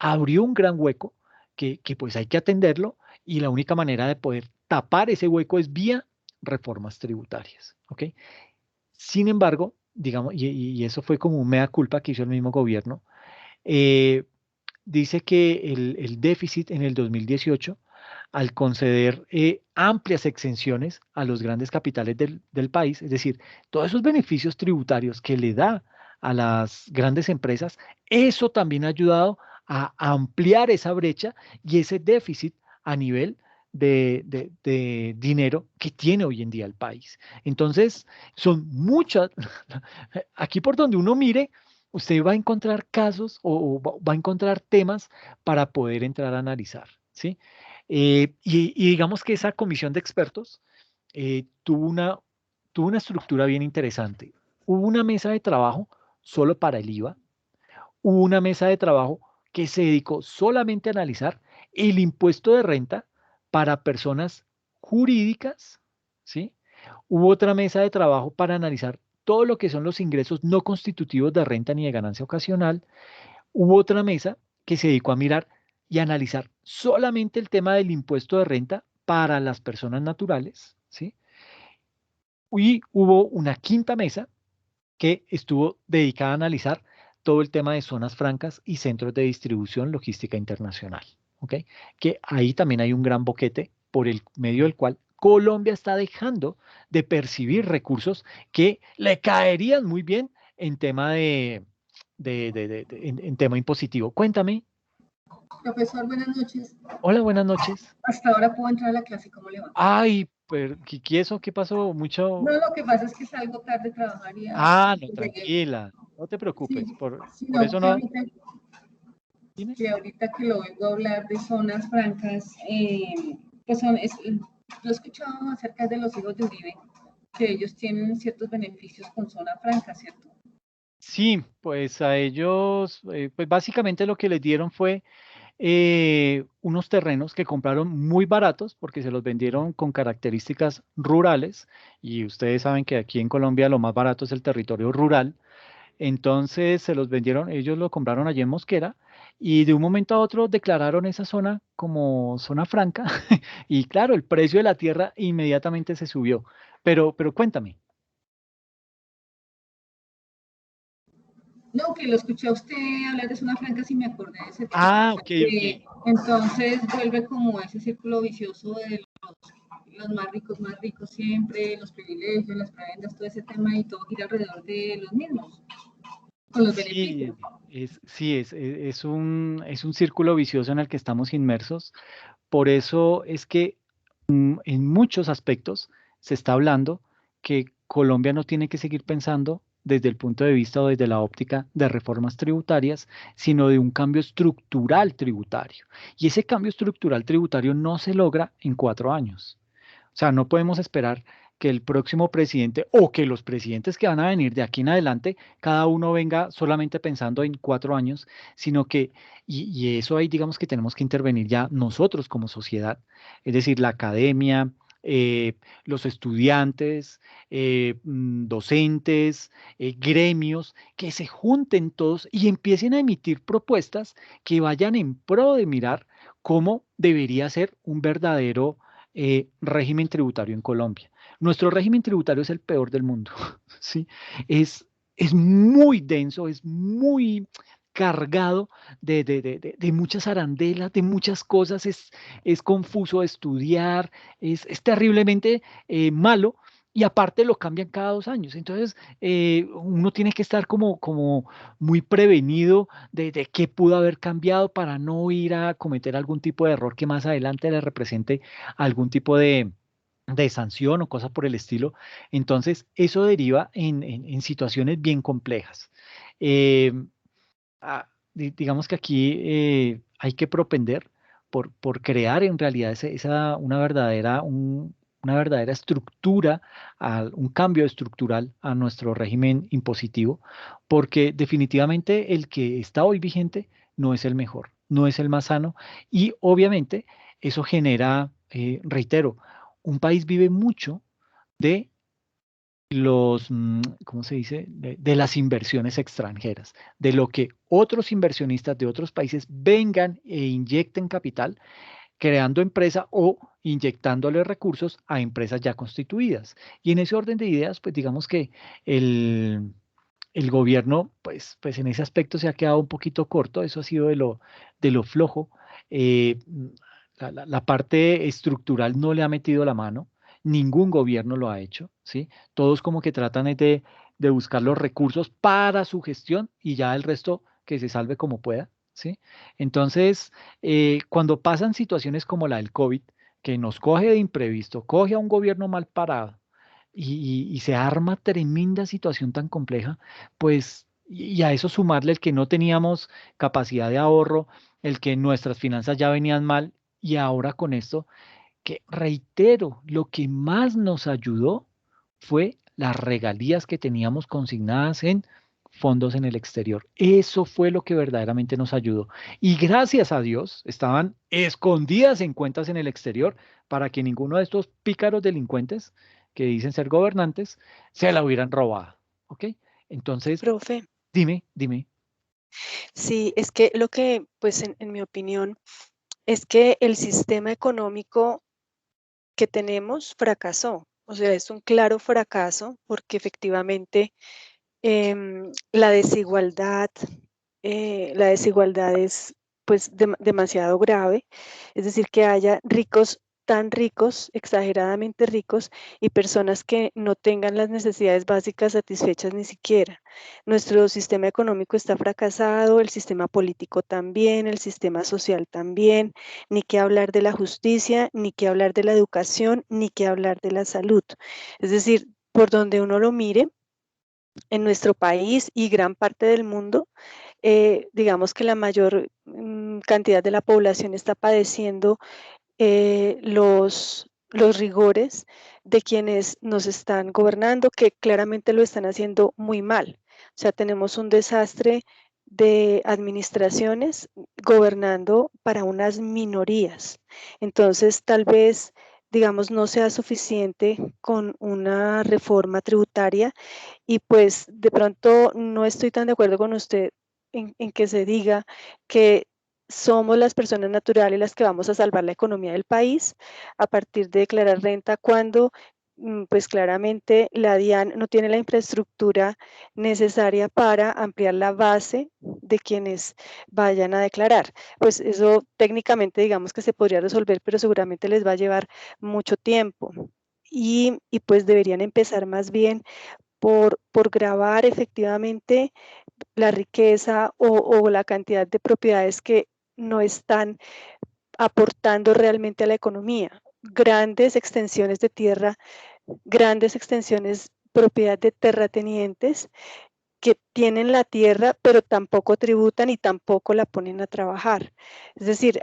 abrió un gran hueco que pues hay que atenderlo y la única manera de poder tapar ese hueco es vía reformas tributarias, ¿ok? Sin embargo, digamos, y eso fue como un mea culpa que hizo el mismo gobierno, eh, dice que el déficit en el 2018, al conceder amplias exenciones a los grandes capitales del país, es decir, todos esos beneficios tributarios que le da a las grandes empresas, eso también ha ayudado a ampliar esa brecha y ese déficit a nivel de dinero que tiene hoy en día el país. Entonces, son muchas, aquí por donde uno mire, usted va a encontrar casos o va a encontrar temas para poder entrar a analizar, ¿sí? Y digamos que esa comisión de expertos tuvo una estructura bien interesante. Hubo una mesa de trabajo solo para el IVA, hubo una mesa de trabajo que se dedicó solamente a analizar el impuesto de renta para personas jurídicas, ¿sí? Hubo otra mesa de trabajo para analizar todo lo que son los ingresos no constitutivos de renta ni de ganancia ocasional. Hubo otra mesa que se dedicó a mirar y analizar solamente el tema del impuesto de renta para las personas naturales, ¿sí? Y hubo una quinta mesa que estuvo dedicada a analizar todo el tema de zonas francas y centros de distribución logística internacional, ¿ok? Que ahí también hay un gran boquete por el medio del cual Colombia está dejando de percibir recursos que le caerían muy bien en tema en tema impositivo. Cuéntame. Profesor, buenas noches. Hola, buenas noches. Hasta ahora puedo entrar a la clase, ¿cómo le va? Ay, pero ¿qué eso? ¿Qué pasó? No, lo que pasa es que salgo tarde a trabajar y No, llegué. tranquila, no te Sí, preocupes, por sino eso no. Dime. que ahorita que lo vengo a hablar de zonas francas, pues yo he escuchado acerca de los hijos de Uribe, que ellos tienen ciertos beneficios con zona franca, ¿cierto? Sí, pues a ellos, pues básicamente lo que les dieron fue unos terrenos que compraron muy baratos porque se los vendieron con características rurales y ustedes saben que aquí en Colombia lo más barato es el territorio rural. Entonces se los vendieron, ellos lo compraron allí en Mosquera y de un momento a otro declararon esa zona como zona franca y claro, el precio de la tierra inmediatamente se subió. Pero cuéntame. No, que lo escuché a usted hablar de zona franca, sí me acordé de ese tema. Ok, ok. Entonces vuelve como ese círculo vicioso de los más ricos siempre, los privilegios, las prebendas, todo ese tema y todo gira alrededor de los mismos, con los Sí, beneficios. es un círculo vicioso en el que estamos inmersos. Por eso es que en muchos aspectos se está hablando que Colombia no tiene que seguir pensando desde el punto de vista o desde la óptica de reformas tributarias, sino de un cambio estructural tributario. Y ese cambio estructural tributario no se logra en 4 años. O sea, no podemos esperar que el próximo presidente o que los presidentes que van a venir de aquí en adelante, cada uno venga solamente pensando en 4 años, sino que, y eso ahí digamos que tenemos que intervenir ya nosotros como sociedad, es decir, la academia, los estudiantes, docentes, gremios, que se junten todos y empiecen a emitir propuestas que vayan en pro de mirar cómo debería ser un verdadero régimen tributario en Colombia. Nuestro régimen tributario es el peor del mundo, ¿sí? Es muy denso, es muy cargado de muchas arandelas, de muchas cosas, es confuso de estudiar, es terriblemente malo y aparte lo cambian cada 2 años. Entonces, uno tiene que estar como muy prevenido de qué pudo haber cambiado para no ir a cometer algún tipo de error que más adelante le represente algún tipo de sanción o cosas por el estilo. Entonces, eso deriva en situaciones bien complejas. Eh, digamos que aquí hay que propender por crear en realidad una verdadera estructura, un cambio estructural a nuestro régimen impositivo, porque definitivamente el que está hoy vigente no es el mejor, no es el más sano y obviamente eso genera, reitero, un país vive mucho de ¿cómo se dice? De las inversiones extranjeras, de lo que otros inversionistas de otros países vengan e inyecten capital, creando empresa o inyectándole recursos a empresas ya constituidas. Y en ese orden de ideas, pues digamos que el, el gobierno, pues en ese aspecto se ha quedado un poquito corto, eso ha sido de lo flojo. Eh, mm, la parte estructural no le ha metido la mano, ningún gobierno lo ha hecho, ¿sí? Todos como que tratan es de buscar los recursos para su gestión y ya el resto que se salve como pueda, ¿sí? Entonces, cuando pasan situaciones como la del COVID, que nos coge de imprevisto, coge a un gobierno mal parado, y se arma tremenda situación tan compleja, pues, y a eso sumarle el que no teníamos capacidad de ahorro, el que nuestras finanzas ya venían mal, y ahora con esto, que reitero, lo que más nos ayudó fue las regalías que teníamos consignadas en fondos en el exterior. Eso fue lo que verdaderamente nos ayudó. Y gracias a Dios estaban escondidas en cuentas en el exterior para que ninguno de estos pícaros delincuentes que dicen ser gobernantes se la hubieran robado. ¿Ok? Entonces, Profe, dime. sí, es que lo que, pues en mi opinión, es que el sistema económico que tenemos fracasó. O sea, es un claro fracaso porque efectivamente la desigualdad es pues demasiado grave. Es decir, que haya ricos tan ricos, exageradamente ricos, y personas que no tengan las necesidades básicas satisfechas ni siquiera. Nuestro sistema económico está fracasado, el sistema político también, el sistema social también, ni qué hablar de la justicia, ni qué hablar de la educación, ni qué hablar de la salud. Es decir, por donde uno lo mire, en nuestro país y gran parte del mundo, digamos que la mayor cantidad de la población está padeciendo los rigores de quienes nos están gobernando, que claramente lo están haciendo muy mal. O sea, tenemos un desastre de administraciones gobernando para unas minorías. Entonces, tal vez, digamos, no sea suficiente con una reforma tributaria y pues de pronto no estoy tan de acuerdo con usted en que se diga que somos las personas naturales las que vamos a salvar la economía del país a partir de declarar renta cuando pues claramente la DIAN no tiene la infraestructura necesaria para ampliar la base de quienes vayan a declarar. Pues eso técnicamente digamos que se podría resolver, pero seguramente les va a llevar mucho tiempo. Y pues deberían empezar más bien por gravar efectivamente la riqueza o la cantidad de propiedades que no están aportando realmente a la economía. Grandes extensiones de tierra, grandes extensiones, propiedad de terratenientes que tienen la tierra, pero tampoco tributan y tampoco la ponen a trabajar. Es decir,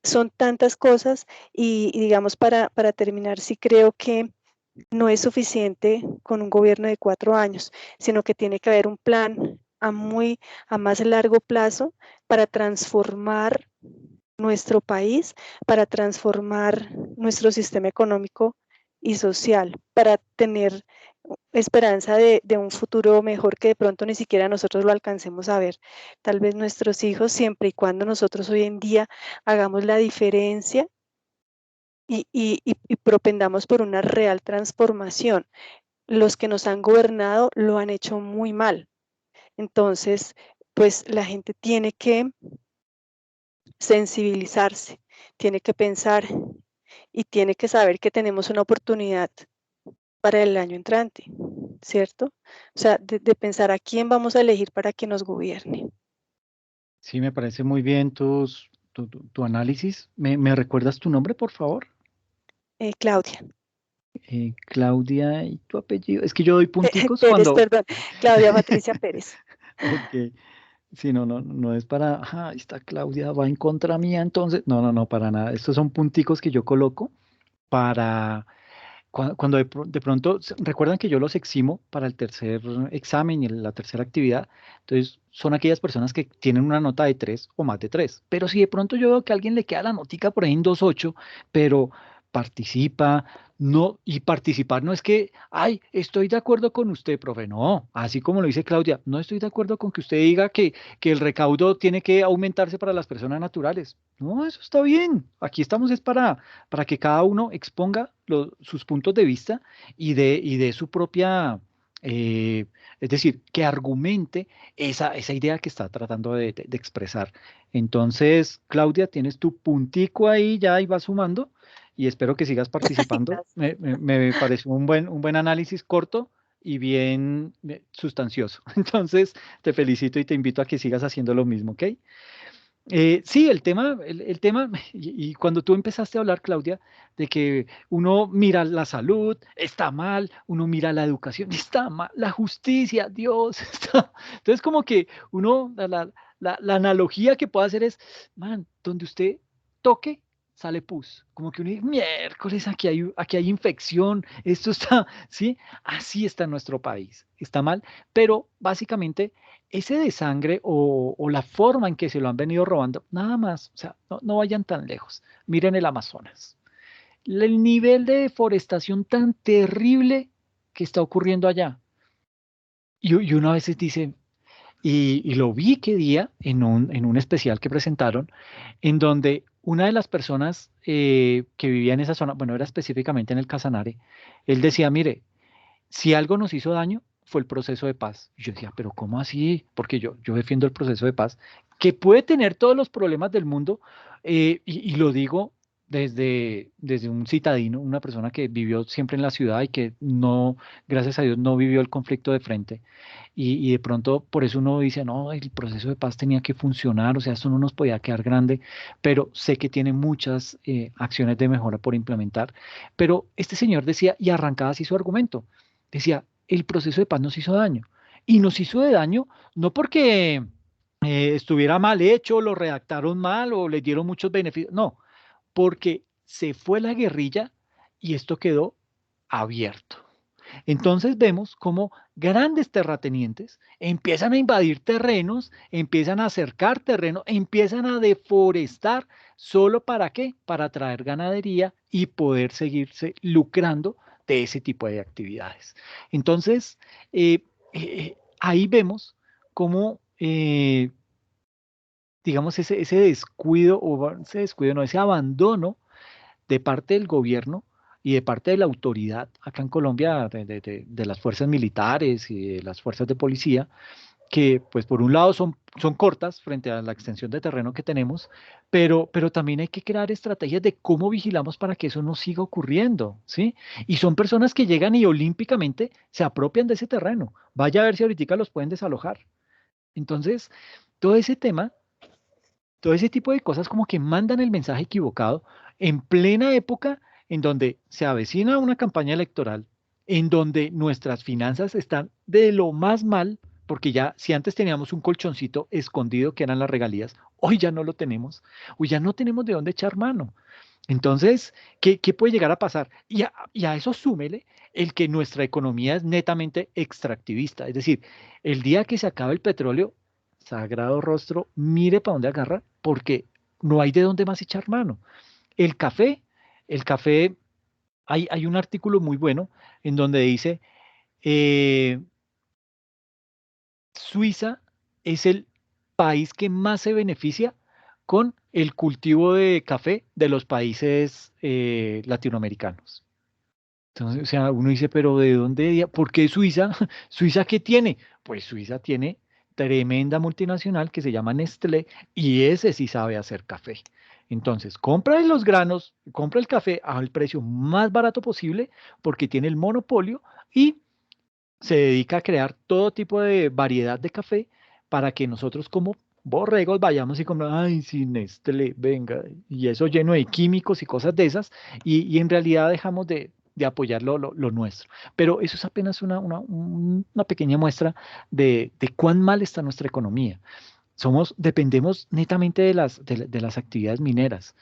son tantas cosas y digamos para terminar, sí creo que no es suficiente con un gobierno de 4 años, sino que tiene que haber un plan a más largo plazo para transformar nuestro país, para transformar nuestro sistema económico y social, para tener esperanza de un futuro mejor que de pronto ni siquiera nosotros lo alcancemos a ver. Tal vez nuestros hijos, siempre y cuando nosotros hoy en día hagamos la diferencia y propendamos por una real transformación. Los que nos han gobernado lo han hecho muy mal. Entonces, pues la gente tiene que sensibilizarse, tiene que pensar y tiene que saber que tenemos una oportunidad para el año entrante, ¿cierto? O sea, de pensar a quién vamos a elegir para que nos gobierne. Sí, me parece muy bien tu análisis. ¿Me recuerdas tu nombre, por favor? Claudia. Claudia, ¿y tu apellido? Es que yo doy punticos Pérez, cuando... perdón. Claudia Patricia Pérez. Ok. Sí, no es para, ahí está Claudia, va en contra mía, entonces, no, para nada. Estos son punticos que yo coloco para cuando de pronto, recuerdan que yo los eximo para el tercer examen y la tercera actividad, entonces son aquellas personas que tienen una nota de 3 o más de 3, pero si de pronto yo veo que a alguien le queda la notica por ahí en 2.8, pero participa, no, y participar no es que, ay, estoy de acuerdo con usted, profe, no, así como lo dice Claudia, no estoy de acuerdo con que usted diga que el recaudo tiene que aumentarse para las personas naturales, no, eso está bien, aquí estamos es para que cada uno exponga sus puntos de vista y de su propia, es decir, que argumente esa idea que está tratando de expresar. Entonces, Claudia, tienes tu puntico ahí ya y vas sumando y espero que sigas participando. Gracias. Me pareció un buen análisis corto y bien sustancioso. Entonces, te felicito y te invito a que sigas haciendo lo mismo, ¿ok? Sí, el tema, y cuando tú empezaste a hablar, Claudia, de que uno mira la salud, está mal, uno mira la educación, está mal, la justicia, Dios, está. Entonces, como que uno, la analogía que puede hacer es, man, donde usted toque, sale pus. Como que uno dice, miércoles, aquí hay infección, esto está, ¿sí? Así está nuestro país, está mal, pero básicamente ese de sangre o la forma en que se lo han venido robando, nada más, o sea, no vayan tan lejos. Miren el Amazonas. El nivel de deforestación tan terrible que está ocurriendo allá. Y uno a veces dice, y lo vi que día en un especial que presentaron, en donde una de las personas que vivía en esa zona, bueno, era específicamente en el Casanare, él decía, mire, si algo nos hizo daño, fue el proceso de paz. Y yo decía, pero ¿cómo así? Porque yo defiendo el proceso de paz, que puede tener todos los problemas del mundo, y lo digo desde un citadino, una persona que vivió siempre en la ciudad y que no, gracias a Dios, no vivió el conflicto de frente. Y de pronto por eso uno dice, no, el proceso de paz tenía que funcionar, o sea, esto no nos podía quedar grande, pero sé que tiene muchas acciones de mejora por implementar. Pero este señor decía, y arrancaba así su argumento, decía, el proceso de paz nos hizo daño. Y nos hizo de daño no porque estuviera mal hecho, lo redactaron mal o le dieron muchos beneficios, no, porque se fue la guerrilla y esto quedó abierto. Entonces vemos cómo grandes terratenientes empiezan a invadir terrenos, empiezan a acercar terreno, empiezan a deforestar, ¿solo para qué? Para traer ganadería y poder seguirse lucrando de ese tipo de actividades. Entonces, ahí vemos cómo, digamos, ese descuido, o ese descuido, no, ese abandono de parte del gobierno y de parte de la autoridad acá en Colombia, de las fuerzas militares y de las fuerzas de policía, que pues por un lado son cortas frente a la extensión de terreno que tenemos, pero también hay que crear estrategias de cómo vigilamos para que eso no siga ocurriendo, ¿sí? Y son personas que llegan y olímpicamente se apropian de ese terreno. Vaya a ver si ahorita los pueden desalojar. Entonces, todo ese tema, todo ese tipo de cosas como que mandan el mensaje equivocado en plena época en donde se avecina una campaña electoral, en donde nuestras finanzas están de lo más mal, porque ya si antes teníamos un colchoncito escondido que eran las regalías, hoy ya no lo tenemos, hoy ya no tenemos de dónde echar mano. Entonces, ¿qué puede llegar a pasar? Y a eso súmele el que nuestra economía es netamente extractivista, es decir, el día que se acabe el petróleo, sagrado rostro, mire para dónde agarra, porque no hay de dónde más echar mano. El café, el café, hay un artículo muy bueno en donde dice, Suiza es el país que más se beneficia con el cultivo de café de los países latinoamericanos. Entonces, o sea, uno dice, pero ¿de dónde? ¿Por qué Suiza? ¿Suiza qué tiene? Pues Suiza tiene tremenda multinacional que se llama Nestlé y ese sí sabe hacer café. Entonces, compra los granos, compra el café al precio más barato posible porque tiene el monopolio y se dedica a crear todo tipo de variedad de café para que nosotros como borregos vayamos y como, ay, sí, Nestlé, venga, y eso lleno de químicos y cosas de esas, y en realidad dejamos de apoyar lo nuestro. Pero eso es apenas una pequeña muestra de cuán mal está nuestra economía. Dependemos netamente de las actividades mineras.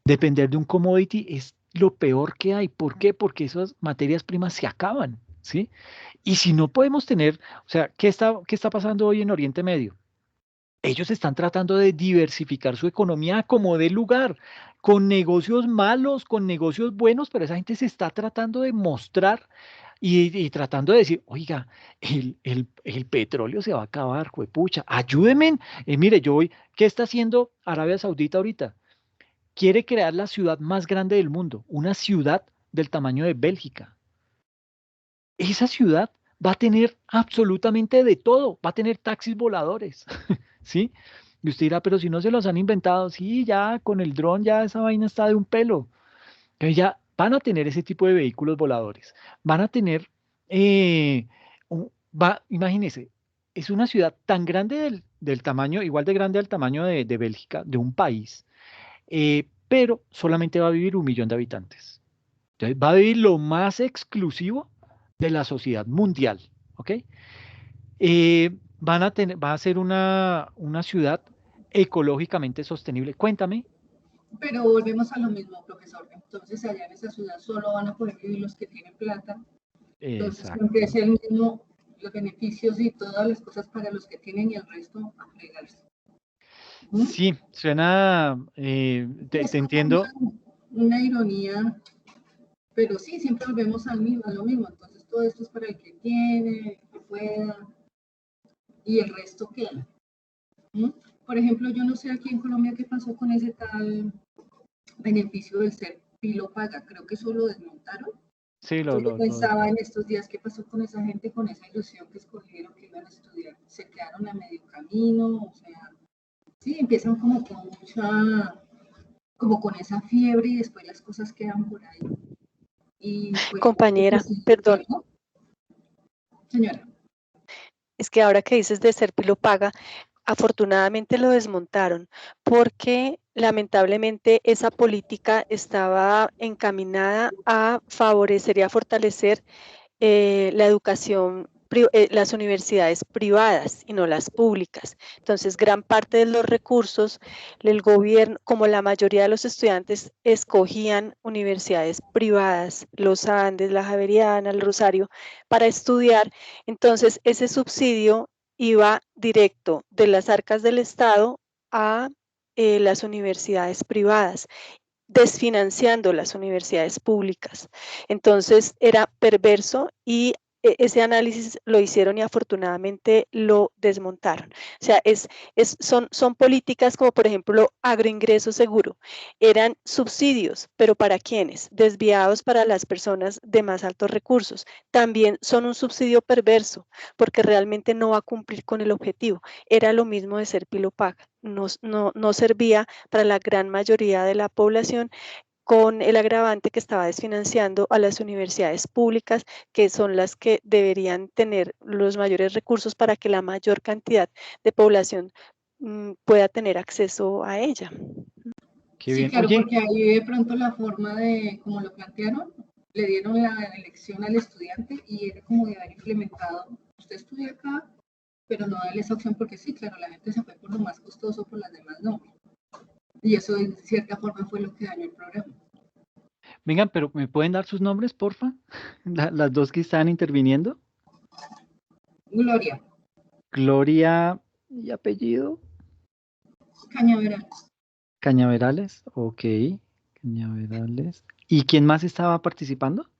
Depender de un commodity es lo peor que hay. ¿Por qué? Porque esas materias primas se acaban, ¿sí? Y si no podemos tener, o sea, qué está pasando hoy en Oriente Medio? Ellos están tratando de diversificar su economía como de lugar, con negocios malos, con negocios buenos, pero esa gente se está tratando de mostrar y tratando de decir, oiga, el petróleo se va a acabar, juepucha, ayúdenme. Mire, ¿qué está haciendo Arabia Saudita ahorita? Quiere crear la ciudad más grande del mundo, una ciudad del tamaño de Bélgica. Esa ciudad va a tener absolutamente de todo, va a tener taxis voladores, ¿sí? Y usted dirá, pero si no se los han inventado, sí, ya con el dron ya esa vaina está de un pelo. Entonces ya van a tener ese tipo de vehículos voladores, van a tener, imagínese, es una ciudad tan grande del tamaño, igual de grande al tamaño de Bélgica, de un país, pero solamente va a vivir 1 millón de habitantes. Entonces, va a vivir lo más exclusivo de la sociedad mundial, ¿ok? Va a ser una ciudad ecológicamente sostenible. Cuéntame. Pero volvemos a lo mismo, profesor. Entonces, allá en esa ciudad solo van a poder vivir los que tienen plata. Entonces, Exacto. aunque es el mismo, los beneficios y todas las cosas para los que tienen y el resto a fregarse. Sí, suena, Es te como entiendo. una ironía, pero sí, siempre volvemos a lo mismo. Entonces, todo esto es para el que tiene, el que pueda, y el resto queda. Por ejemplo, yo no sé aquí en Colombia qué pasó con ese tal beneficio del ser Pilo Paga. Creo que eso lo desmontaron. Sí, Yo pensaba en estos días qué pasó con esa gente, con esa ilusión que escogieron que iban a estudiar. Se quedaron a medio camino, o sea, sí, empiezan como con mucha, como con esa fiebre y después las cosas quedan por ahí. Y pues, Compañera, pues, perdón, ¿no? Señora. es que ahora que dices de ser Pilo Paga, afortunadamente lo desmontaron porque lamentablemente esa política estaba encaminada a favorecer y a fortalecer la educación, las universidades privadas y no las públicas. Entonces, gran parte de los recursos, el gobierno, como la mayoría de los estudiantes escogían universidades privadas, los Andes, la Javeriana, el Rosario, para estudiar, entonces ese subsidio iba directo de las arcas del Estado a las universidades privadas, desfinanciando las universidades públicas. Entonces era perverso y ese análisis lo hicieron y afortunadamente lo desmontaron. O sea, son políticas como por ejemplo agroingreso seguro. Eran subsidios, pero ¿para quiénes? Desviados para las personas de más altos recursos. También son un subsidio perverso porque realmente no va a cumplir con el objetivo. Era lo mismo de ser Pilo Paga. No servía para la gran mayoría de la población, con el agravante que estaba desfinanciando a las universidades públicas, que son las que deberían tener los mayores recursos para que la mayor cantidad de población pueda tener acceso a ella. Qué Sí, bien. claro, Oye, porque ahí de pronto la forma de, como lo plantearon, le dieron la elección al estudiante y era como de haber implementado, usted estudia acá, pero no darle esa opción porque sí, claro, la gente se fue por lo más costoso, por las demás no. Y eso de cierta forma fue lo que dañó el programa. vengan, pero ¿me pueden dar sus nombres, porfa? Las dos que están interviniendo. Gloria. Gloria y apellido. Cañaveral. Cañaverales, ok. Cañaverales. ¿Y quién más estaba participando?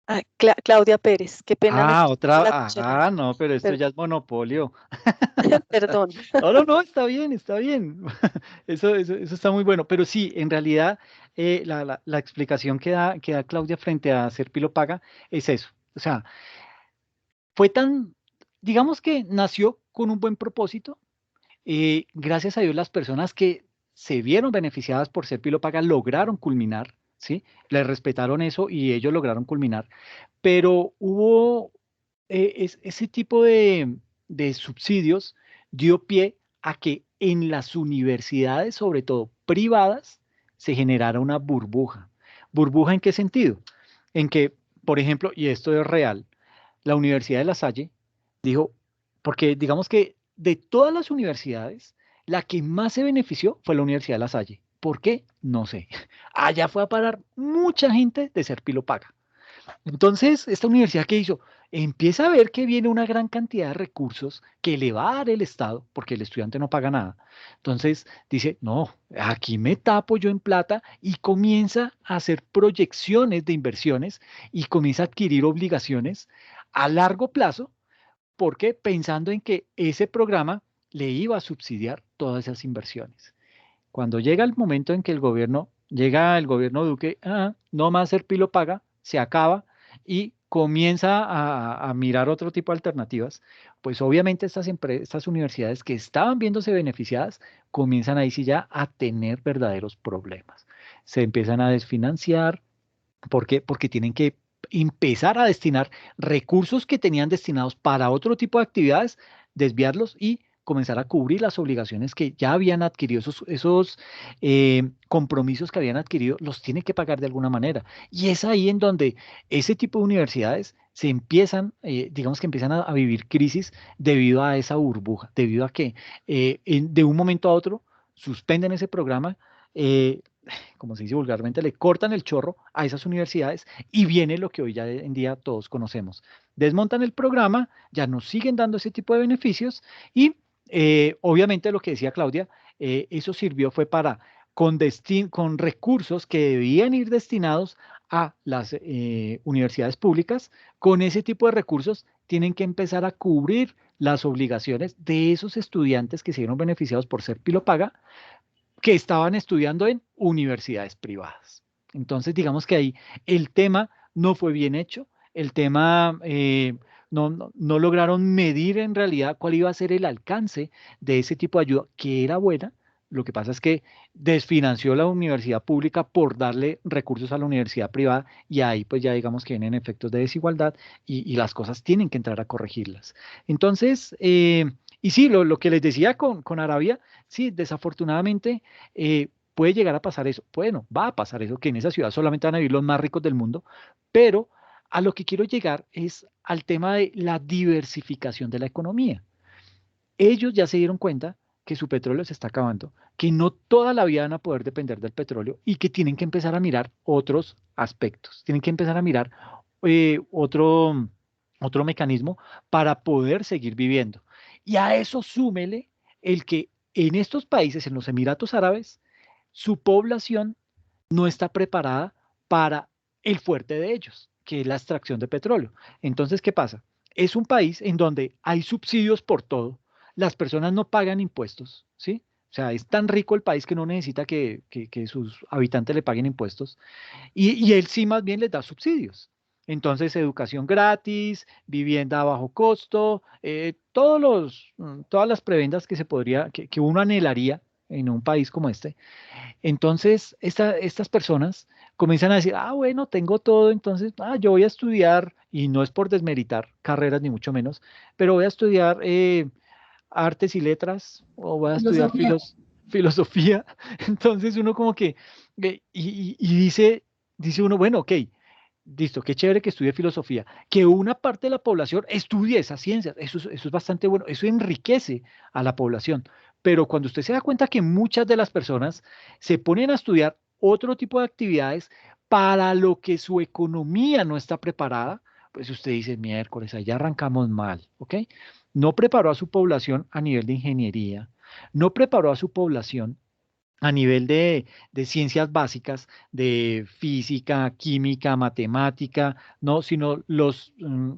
Ah, Claudia Pérez, qué pena Ah, meter otra. la cuchara. No, pero esto Per- ya es monopolio. Perdón. No, está bien, está bien. Eso está muy bueno. Pero sí, en realidad, la explicación que da Claudia frente a Serpilo Paga es eso. O sea, fue tan, digamos que nació con un buen propósito. Gracias a Dios, las personas que se vieron beneficiadas por Serpilo Paga lograron culminar, ¿sí? Les respetaron eso y ellos lograron culminar. Pero hubo ese tipo de subsidios dio pie a que en las universidades, sobre todo privadas, se generara una burbuja. ¿Burbuja en qué sentido? En que, por ejemplo, y esto es real, la Universidad de La Salle dijo, porque digamos que de todas las universidades, la que más se benefició fue la Universidad de La Salle. ¿Por qué? No sé. Allá fue a parar mucha gente de Serpilo Paga. Entonces, esta universidad que hizo, empieza a ver que viene una gran cantidad de recursos que le va a dar el Estado, porque el estudiante no paga nada. Entonces, dice, no, aquí me tapo yo en plata y comienza a hacer proyecciones de inversiones y comienza a adquirir obligaciones a largo plazo, porque pensando en que ese programa le iba a subsidiar todas esas inversiones. Cuando llega el momento en que llega el gobierno Duque, no más ser pilo paga, se acaba y comienza a mirar otro tipo de alternativas, pues obviamente estas universidades que estaban viéndose beneficiadas comienzan ahí sí ya a tener verdaderos problemas. Se empiezan a desfinanciar. ¿Por qué? Porque tienen que empezar a destinar recursos que tenían destinados para otro tipo de actividades, desviarlos y comenzar a cubrir las obligaciones que ya habían adquirido, esos compromisos que habían adquirido, los tiene que pagar de alguna manera. Y es ahí en donde ese tipo de universidades se empiezan, digamos que empiezan a vivir crisis debido a esa burbuja, debido a que de un momento a otro suspenden ese programa, como se dice vulgarmente, le cortan el chorro a esas universidades y viene lo que hoy ya en día todos conocemos. Desmontan el programa, ya nos siguen dando ese tipo de beneficios y obviamente lo que decía Claudia, eso sirvió fue para, con recursos que debían ir destinados a las universidades públicas, con ese tipo de recursos tienen que empezar a cubrir las obligaciones de esos estudiantes que se vieron beneficiados por ser pilopaga que estaban estudiando en universidades privadas. Entonces, digamos que ahí el tema no fue bien hecho, el tema no lograron medir en realidad cuál iba a ser el alcance de ese tipo de ayuda, que era buena. Lo que pasa es que desfinanció la universidad pública por darle recursos a la universidad privada y ahí pues ya digamos que vienen efectos de desigualdad y las cosas tienen que entrar a corregirlas. Entonces, y sí, lo que les decía con Arabia, sí, desafortunadamente puede llegar a pasar eso. Bueno, va a pasar eso, que en esa ciudad solamente van a vivir los más ricos del mundo, pero a lo que quiero llegar es al tema de la diversificación de la economía. Ellos ya se dieron cuenta que su petróleo se está acabando, que no toda la vida van a poder depender del petróleo y que tienen que empezar a mirar otros aspectos, tienen que empezar a mirar otro mecanismo para poder seguir viviendo. Y a eso súmele el que en estos países, en los Emiratos Árabes, su población no está preparada para el fuerte de ellos, que es la extracción de petróleo. Entonces, ¿qué pasa? Es un país en donde hay subsidios por todo, las personas no pagan impuestos, ¿sí? O sea, es tan rico el país que no necesita que sus habitantes le paguen impuestos y él sí más bien les da subsidios. Entonces, educación gratis, vivienda a bajo costo, todas las prebendas que que uno anhelaría en un país como este. Entonces, estas personas comienzan a decir, bueno, tengo todo, entonces, yo voy a estudiar, y no es por desmeritar carreras ni mucho menos, pero voy a estudiar artes y letras, o voy a estudiar Filosofía. filosofía. Entonces uno como que, y dice uno, bueno, ok, listo, qué chévere que estudie filosofía, que una parte de la población estudie esas ciencias, eso es bastante bueno, eso enriquece a la población, pero cuando usted se da cuenta que muchas de las personas se ponen a estudiar otro tipo de actividades para lo que su economía no está preparada, pues usted dice, miércoles, ahí ya arrancamos mal, ¿ok? No preparó a su población a nivel de ingeniería, no preparó a su población a nivel de ciencias básicas, de física, química, matemática, no, sino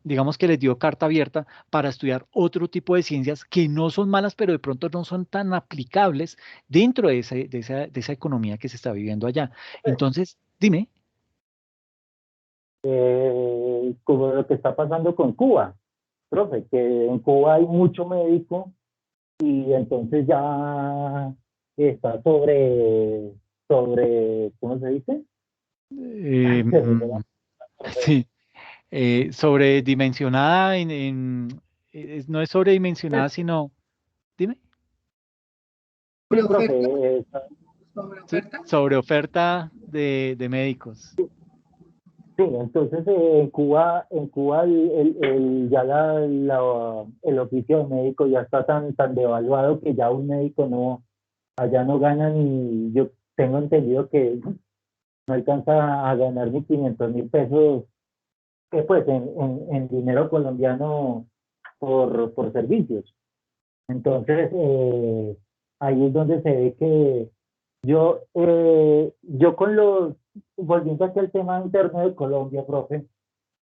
digamos que les dio carta abierta para estudiar otro tipo de ciencias que no son malas, pero de pronto no son tan aplicables dentro de esa economía que se está viviendo allá. Entonces, dime. Como lo que está pasando con Cuba, profe, que en Cuba hay mucho médico y entonces ya está sobre, ¿cómo se dice? Eh, Se me fue la- sí, sobredimensionada no es sobredimensionada, sino, dime, Sí, Sobre profe, oferta, sobre oferta. sobre oferta de médicos. sí, entonces en Cuba ya el oficio de médico ya está tan devaluado que ya un médico allá no gana ni, yo tengo entendido que no alcanza a ganar ni 500.000 pesos, que pues en dinero colombiano por servicios. Entonces, ahí es donde se ve que yo volviendo aquí al tema interno de Colombia, profe,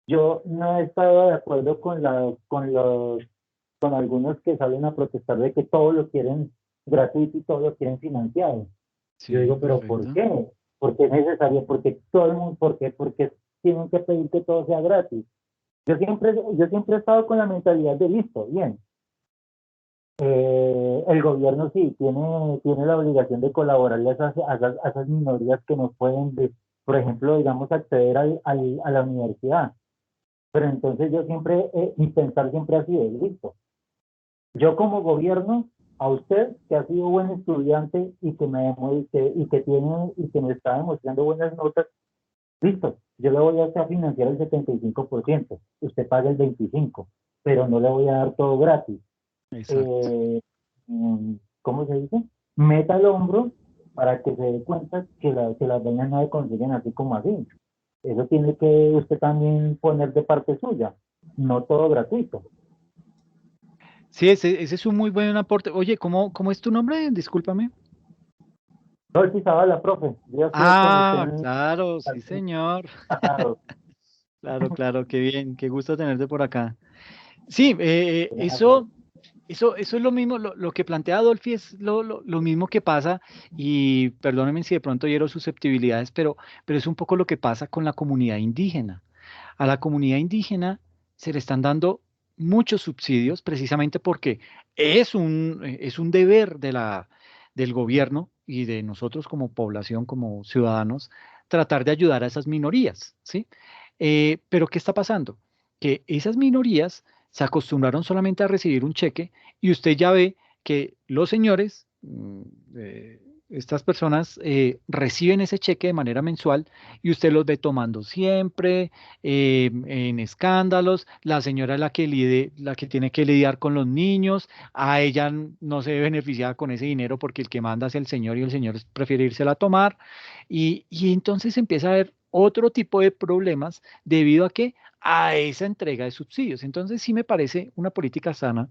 yo no he estado de acuerdo con algunos que salen a protestar de que todo lo quieren gratuito y todo lo quieren financiado. Yo Sí, digo, pero ¿por perfecto. qué? ¿Por qué es necesario? Porque todo el mundo, ¿por qué? Porque tienen que pedir que todo sea gratis. Yo siempre he estado con la mentalidad de listo, bien. El gobierno sí tiene la obligación de colaborarle a esas minorías que no pueden, por ejemplo, digamos, acceder a la universidad. Pero entonces mi pensar siempre ha sido, listo. Yo como gobierno, a usted que ha sido buen estudiante y que me está demostrando buenas notas, listo, yo le voy a financiar el 75%, usted paga el 25%, pero no le voy a dar todo gratis. Exacto. eh, ¿Cómo se dice? Meta el hombro para que se dé cuenta que las vainas no se consiguen así como así. Eso tiene que usted también poner de parte suya, no todo gratuito. Sí, ese es un muy buen aporte. Oye, ¿cómo es tu nombre? Discúlpame. No, sí, la profe, yo estuve con usted Ah, en claro, sí, señor. pasado. Claro, claro, qué bien, qué gusto tenerte por acá. Sí, eso es lo mismo, lo que plantea Adolfi es lo mismo que pasa, y perdónenme si de pronto hiero susceptibilidades, pero es un poco lo que pasa con la comunidad indígena. A la comunidad indígena se le están dando muchos subsidios precisamente porque es un deber del gobierno y de nosotros como población, como ciudadanos, tratar de ayudar a esas minorías, ¿sí? Pero ¿qué está pasando? Que esas minorías se acostumbraron solamente a recibir un cheque y usted ya ve que los señores, estas personas reciben ese cheque de manera mensual y usted los ve tomando siempre, en escándalos, la señora es la que tiene que lidiar con los niños, a ella no se ve beneficiada con ese dinero porque el que manda es el señor y el señor prefiere írsela a tomar y entonces empieza a haber otro tipo de problemas debido a que a esa entrega de subsidios. Entonces sí me parece una política sana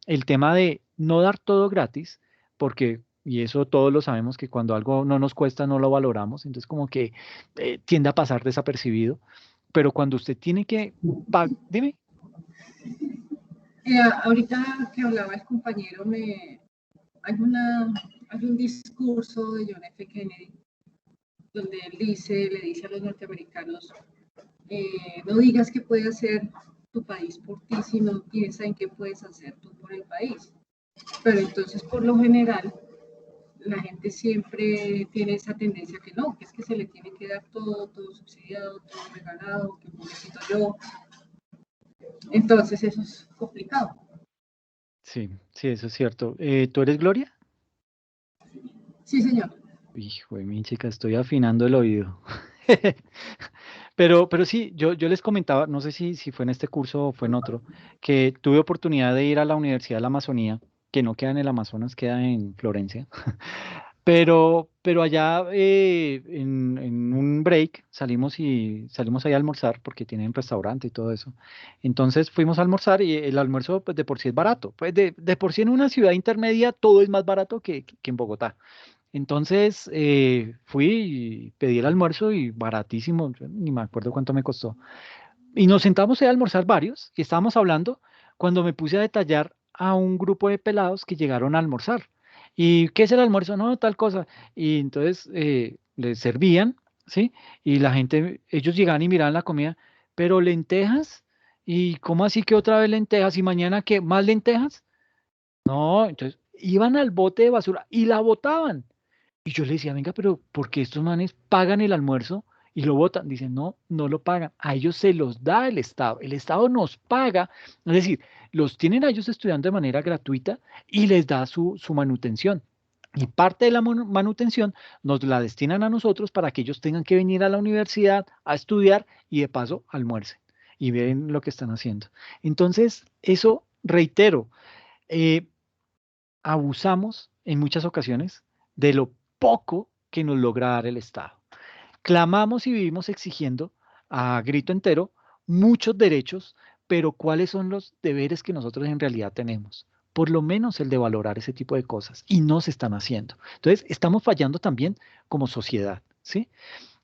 el tema de no dar todo gratis, porque, y eso todos lo sabemos, que cuando algo no nos cuesta no lo valoramos, entonces como que tiende a pasar desapercibido, pero cuando usted tiene que dime. Ahorita que hablaba el compañero, hay un discurso de John F. Kennedy donde él le dice a los norteamericanos, no digas qué puede hacer tu país por ti, sino piensa en qué puedes hacer tú por el país. Pero entonces, por lo general, la gente siempre tiene esa tendencia que no, que es que se le tiene que dar todo subsidiado, todo regalado, que pobrecito yo. Entonces, eso es complicado. Sí, sí, eso es cierto. ¿Tú eres Gloria? Sí, señor. Hijo de mi chica, estoy afinando el oído. Pero sí, yo les comentaba, no sé si fue en este curso o fue en otro, que tuve oportunidad de ir a la Universidad de la Amazonía, que no queda en el Amazonas, queda en Florencia. Pero allá en un break salimos ahí a almorzar porque tienen restaurante y todo eso. Entonces fuimos a almorzar y el almuerzo pues, de por sí es barato. Pues de por sí en una ciudad intermedia todo es más barato que en Bogotá. Entonces fui y pedí el almuerzo y baratísimo, yo ni me acuerdo cuánto me costó. Y nos sentamos a almorzar varios y estábamos hablando cuando me puse a detallar a un grupo de pelados que llegaron a almorzar. ¿Y qué es el almuerzo? No, tal cosa. Y entonces les servían, ¿sí? Y la gente, ellos llegaban y miraban la comida, pero lentejas, ¿y cómo así que otra vez lentejas? ¿Y mañana qué? ¿Más lentejas? No, entonces iban al bote de basura y la botaban. Y yo le decía, venga, pero ¿por qué estos manes pagan el almuerzo y lo botan? Dicen, no, no lo pagan. A ellos se los da el Estado. El Estado nos paga. Es decir, los tienen a ellos estudiando de manera gratuita y les da su manutención. Y parte de la manutención nos la destinan a nosotros para que ellos tengan que venir a la universidad a estudiar y de paso almuercen y ven lo que están haciendo. Entonces, eso, reitero, eh, abusamos en muchas ocasiones de lo poco que nos logra dar el Estado. Clamamos y vivimos exigiendo a grito entero muchos derechos, pero ¿cuáles son los deberes que nosotros en realidad tenemos? Por lo menos el de valorar ese tipo de cosas y no se están haciendo. Entonces, estamos fallando también como sociedad, ¿sí?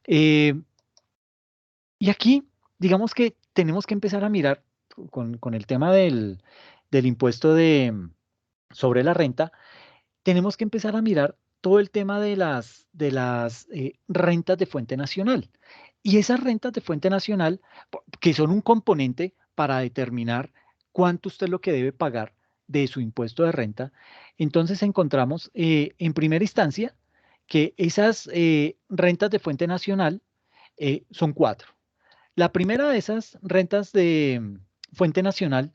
Eh, y aquí, digamos que tenemos que empezar a mirar con el tema del impuesto sobre la renta, tenemos que empezar a mirar todo el tema de las rentas de fuente nacional. Y esas rentas de fuente nacional, que son un componente para determinar cuánto usted es lo que debe pagar de su impuesto de renta, entonces encontramos en primera instancia que esas rentas de fuente nacional son 4. La primera de esas rentas de fuente nacional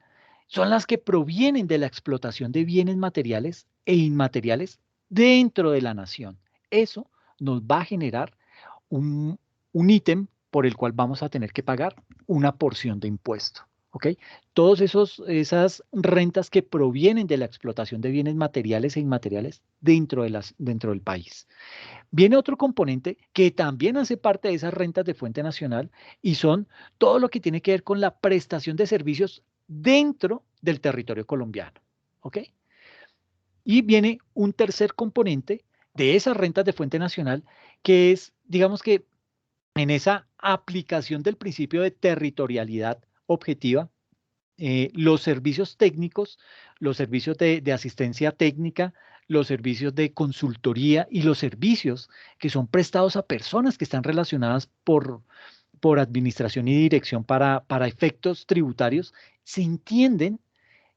son las que provienen de la explotación de bienes materiales e inmateriales dentro de la nación. Eso nos va a generar un ítem por el cual vamos a tener que pagar una porción de impuesto. ¿Ok? Todas esas rentas que provienen de la explotación de bienes materiales e inmateriales dentro del país. Viene otro componente que también hace parte de esas rentas de fuente nacional y son todo lo que tiene que ver con la prestación de servicios dentro del territorio colombiano. ¿Ok? Y viene un tercer componente de esas rentas de fuente nacional que es, digamos que en esa aplicación del principio de territorialidad objetiva, los servicios técnicos, los servicios de asistencia técnica, los servicios de consultoría y los servicios que son prestados a personas que están relacionadas por administración y dirección para efectos tributarios, se entienden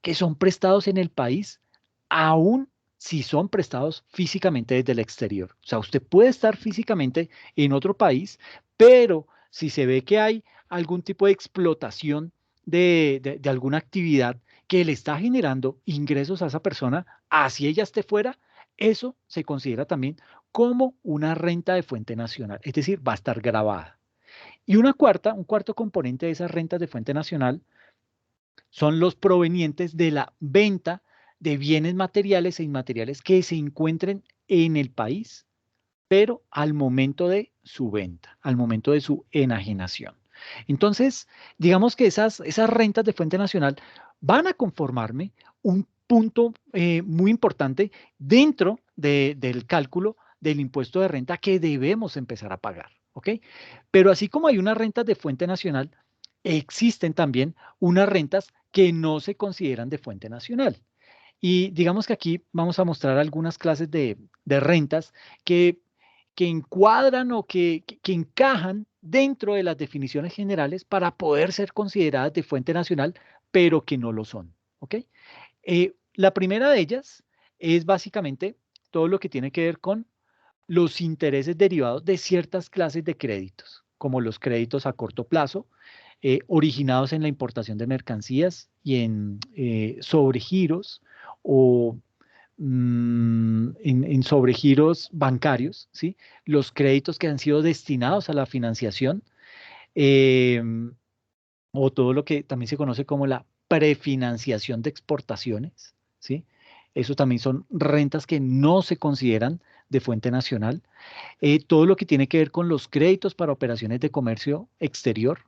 que son prestados en el país, aún si son prestados físicamente desde el exterior. O sea, usted puede estar físicamente en otro país, pero si se ve que hay algún tipo de explotación de alguna actividad que le está generando ingresos a esa persona, así ella esté fuera, eso se considera también como una renta de fuente nacional, es decir, va a estar grabada. Y un cuarto componente de esas rentas de fuente nacional son los provenientes de la venta de bienes materiales e inmateriales que se encuentren en el país, pero al momento de su venta, al momento de su enajenación. Entonces, digamos que esas rentas de fuente nacional van a conformarme un punto muy importante dentro del cálculo del impuesto de renta que debemos empezar a pagar. ¿Ok? Pero así como hay unas rentas de fuente nacional, existen también unas rentas que no se consideran de fuente nacional. Y digamos que aquí vamos a mostrar algunas clases de rentas que encuadran o que encajan dentro de las definiciones generales para poder ser consideradas de fuente nacional, pero que no lo son. ¿Ok? La primera de ellas es básicamente todo lo que tiene que ver con los intereses derivados de ciertas clases de créditos, como los créditos a corto plazo, originados en la importación de mercancías y en sobregiros o en sobregiros bancarios, ¿sí? Los créditos que han sido destinados a la financiación o todo lo que también se conoce como la prefinanciación de exportaciones, ¿sí? Eso también son rentas que no se consideran de fuente nacional. Todo lo que tiene que ver con los créditos para operaciones de comercio exterior,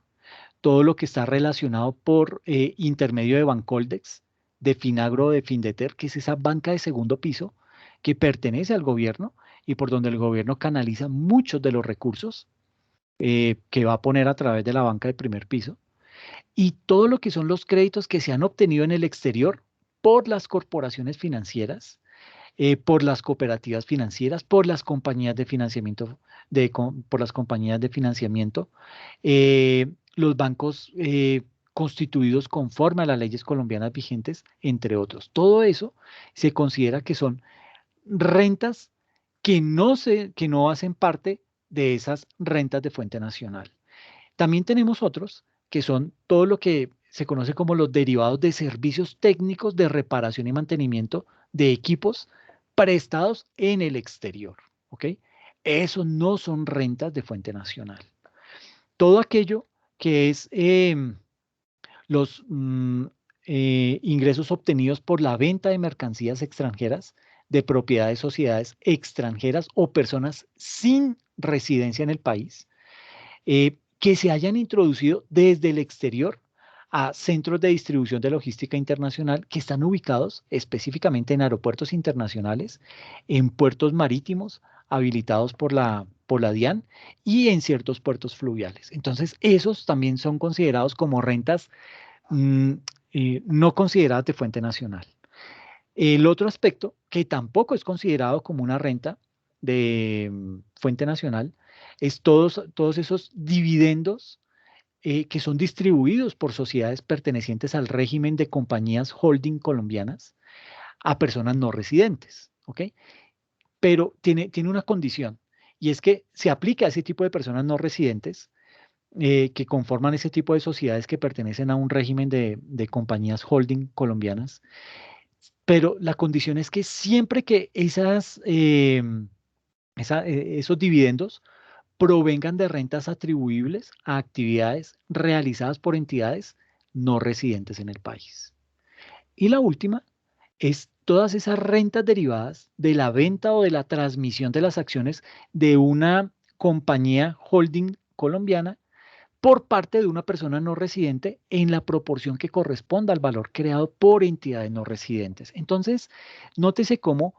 todo lo que está relacionado por intermedio de Bancoldex, de Finagro o de Findeter, que es esa banca de segundo piso que pertenece al gobierno y por donde el gobierno canaliza muchos de los recursos que va a poner a través de la banca de primer piso, y todo lo que son los créditos que se han obtenido en el exterior por las corporaciones financieras, por las cooperativas financieras, por las compañías de financiamiento, por las compañías de financiamiento, los bancos constituidos conforme a las leyes colombianas vigentes, entre otros. Todo eso se considera que son rentas que no hacen parte de esas rentas de fuente nacional. También tenemos otros que son todo lo que se conoce como los derivados de servicios técnicos de reparación y mantenimiento de equipos prestados en el exterior, ¿ok? Esos no son rentas de fuente nacional. Todo aquello que es los ingresos obtenidos por la venta de mercancías extranjeras, de propiedad de sociedades extranjeras o personas sin residencia en el país, que se hayan introducido desde el exterior a centros de distribución de logística internacional que están ubicados específicamente en aeropuertos internacionales, en puertos marítimos habilitados por la DIAN y en ciertos puertos fluviales. Entonces, esos también son considerados como rentas no consideradas de fuente nacional. El otro aspecto, que tampoco es considerado como una renta de fuente nacional, es todos esos dividendos que son distribuidos por sociedades pertenecientes al régimen de compañías holding colombianas a personas no residentes, ¿ok? Pero tiene una condición, y es que se aplica a ese tipo de personas no residentes que conforman ese tipo de sociedades que pertenecen a un régimen de compañías holding colombianas, pero la condición es que siempre que esos dividendos provengan de rentas atribuibles a actividades realizadas por entidades no residentes en el país. Y la última es todas esas rentas derivadas de la venta o de la transmisión de las acciones de una compañía holding colombiana por parte de una persona no residente en la proporción que corresponda al valor creado por entidades no residentes. Entonces, nótese cómo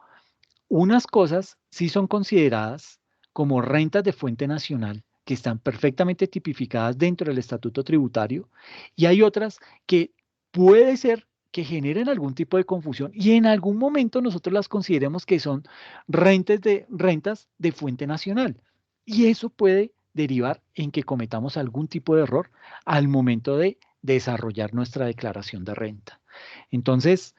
unas cosas sí son consideradas como rentas de fuente nacional, que están perfectamente tipificadas dentro del estatuto tributario, y hay otras que puede ser que generen algún tipo de confusión y en algún momento nosotros las consideremos que son rentas de fuente nacional. Y eso puede derivar en que cometamos algún tipo de error al momento de desarrollar nuestra declaración de renta. Entonces,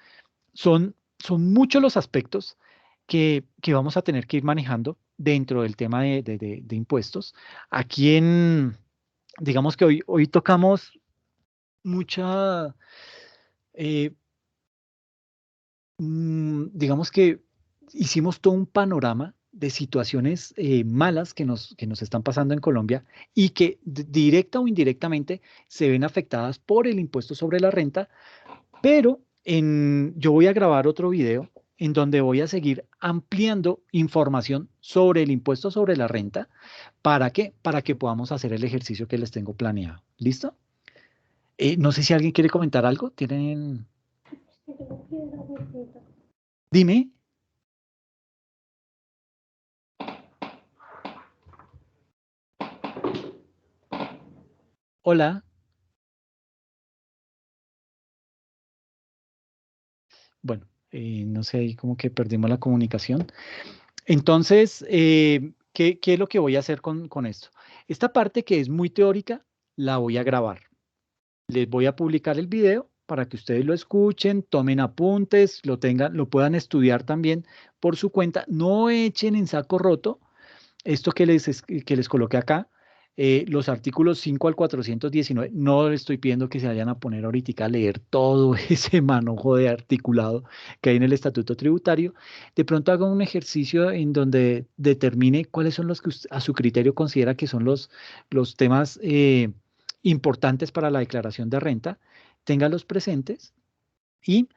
son muchos los aspectos que vamos a tener que ir manejando dentro del tema de impuestos. Aquí digamos que hoy tocamos mucha, digamos que hicimos todo un panorama de situaciones malas que nos están pasando en Colombia y que directa o indirectamente se ven afectadas por el impuesto sobre la renta, pero yo voy a grabar otro video en donde voy a seguir ampliando información sobre el impuesto sobre la renta. ¿Para qué? Para que podamos hacer el ejercicio que les tengo planeado. ¿Listo? No sé si alguien quiere comentar algo. ¿Tienen? Dime. Hola. Bueno, no sé, ahí como que perdimos la comunicación. Entonces, ¿qué es lo que voy a hacer con esto? Esta parte que es muy teórica, la voy a grabar. Les voy a publicar el video para que ustedes lo escuchen, tomen apuntes, lo puedan estudiar también por su cuenta. No echen en saco roto esto que les coloqué acá. Los artículos 5 al 419, no les estoy pidiendo que se vayan a poner ahorita a leer todo ese manojo de articulado que hay en el estatuto tributario. De pronto haga un ejercicio en donde determine cuáles son los que a su criterio considera que son los temas importantes para la declaración de renta, téngalos presentes y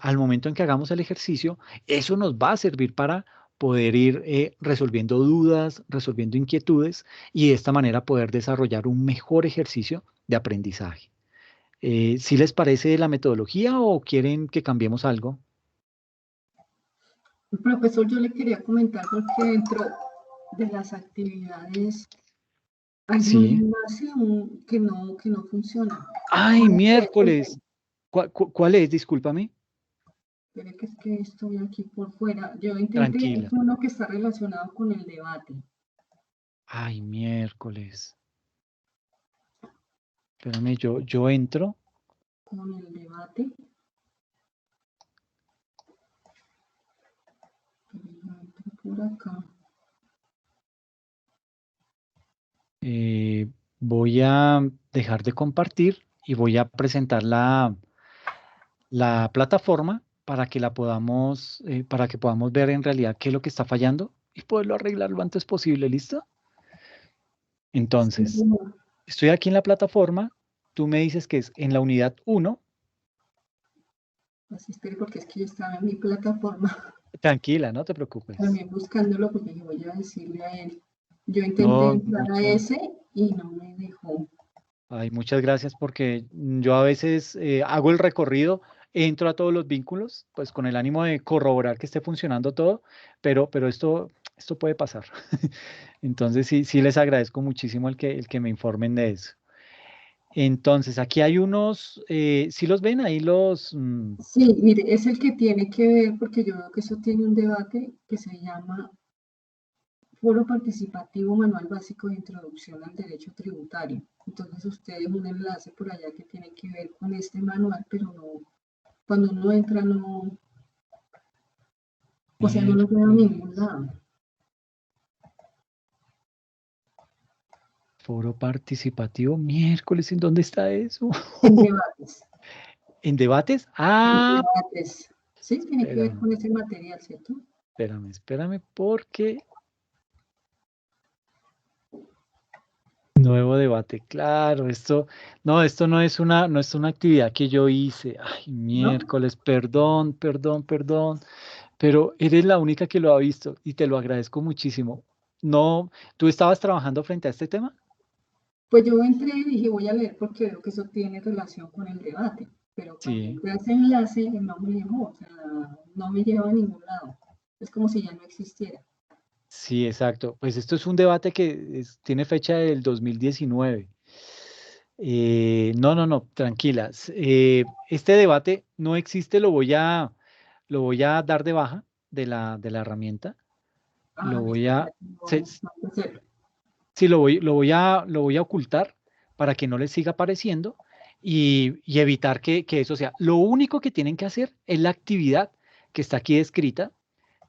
al momento en que hagamos el ejercicio, eso nos va a servir para poder ir resolviendo dudas, resolviendo inquietudes y de esta manera poder desarrollar un mejor ejercicio de aprendizaje. ¿Sí les parece la metodología o quieren que cambiemos algo? Profesor, yo le quería comentar porque dentro de las actividades hay un Sí. enlace que no funciona. ¡Ay, miércoles! ¿Cuál es? Discúlpame. Espere que es que estoy aquí por fuera. Yo intenté, Tranquila. es uno que está relacionado con el debate. ¡Ay, miércoles! Espérame, yo entro. Con el debate. Por acá. Voy a dejar de compartir y voy a presentar la plataforma para que para que podamos ver en realidad qué es lo que está fallando y poderlo arreglar lo antes posible, ¿listo? Entonces, estoy aquí en la plataforma, tú me dices que es en la unidad 1. Así espere porque es que yo estaba en mi plataforma Tranquila, no te preocupes. también buscándolo porque yo voy a decirle a él. Yo intenté No, entrar a ese y no me dejó. Ay, muchas gracias porque yo a veces hago el recorrido, entro a todos los vínculos, pues con el ánimo de corroborar que esté funcionando todo, pero esto puede pasar. Entonces sí les agradezco muchísimo el que me informen de eso. Entonces, aquí hay unos, ¿sí los ven ahí Sí, mire, es el que tiene que ver, porque yo veo que eso tiene un debate que se llama Foro Participativo Manual Básico de Introducción al Derecho Tributario. Entonces, ustedes un enlace por allá que tiene que ver con este manual, pero no, cuando uno entra no, o sea, no lo veo a ningún lado. Foro participativo, miércoles, ¿en dónde está eso? En debates. ¿En debates? En Ah, debates. Sí, tiene que ver espérame, con ese material, ¿cierto? espérame, porque nuevo debate, claro, esto no es una actividad que yo hice. Ay, ¿No? miércoles, perdón, pero eres la única que lo ha visto y te lo agradezco muchísimo. No, ¿tú estabas trabajando frente a este tema? Pues yo entré y dije, voy a leer porque veo que eso tiene relación con el debate, pero cuando Sí, entré a ese enlace no me llevó, o sea, no me lleva a ningún lado. Es como si ya no existiera. sí, exacto. Pues esto es un debate que tiene fecha del 2019. No, tranquilas. Este debate no existe, lo voy a dar de baja de la herramienta. Ah, Lo voy listo, a, para que se- no hacerlo. sí, lo voy a ocultar para que no les siga apareciendo y evitar que eso sea. Lo único que tienen que hacer es la actividad que está aquí descrita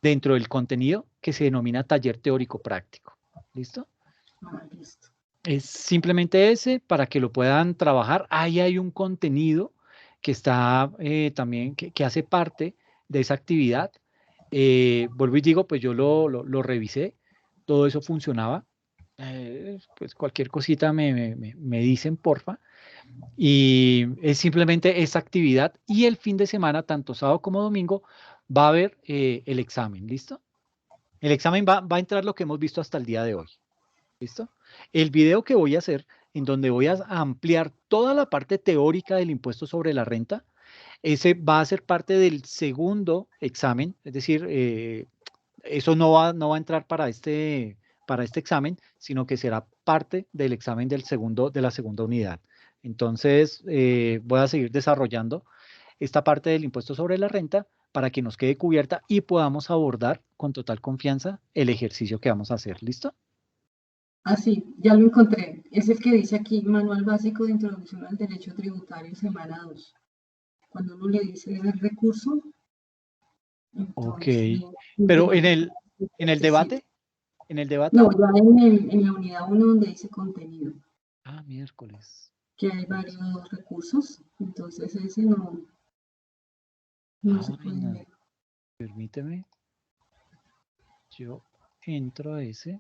dentro del contenido que se denomina taller teórico práctico. ¿Listo? Ah, listo. Es simplemente ese para que lo puedan trabajar. Ahí hay un contenido que está también, que hace parte de esa actividad. Vuelvo y digo, pues yo lo revisé, todo eso funcionaba. Pues cualquier cosita me dicen, porfa. Y es simplemente esa actividad. Y el fin de semana, tanto sábado como domingo, va a haber el examen. ¿Listo? El examen va a entrar lo que hemos visto hasta el día de hoy. ¿Listo? El video que voy a hacer, en donde voy a ampliar toda la parte teórica del impuesto sobre la renta, ese va a ser parte del segundo examen, es decir, eso no va a entrar para este examen, sino que será parte del examen de la segunda unidad. Entonces, voy a seguir desarrollando esta parte del impuesto sobre la renta para que nos quede cubierta y podamos abordar con total confianza el ejercicio que vamos a hacer. ¿Listo? Ah, sí, ya lo encontré. Es el que dice aquí, Manual Básico de Introducción al Derecho Tributario, semana 2. Cuando uno le dice el recurso, Ok, entonces pero necesita. en el debate, No, ya en la unidad 1 donde dice contenido, miércoles, que hay varios recursos, entonces ese no se puede no, ver. permíteme, yo entro a ese,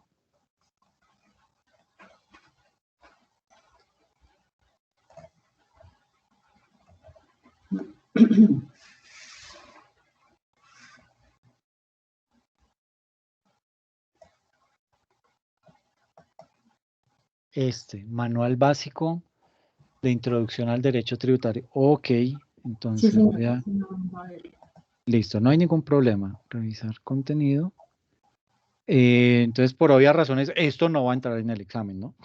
manual básico de introducción al derecho tributario, ok, Sí, entonces señor, voy a, ese no va a ver. Listo, no hay ningún problema. Revisar contenido. Entonces, por obvias razones, esto no va a entrar en el examen, ¿no?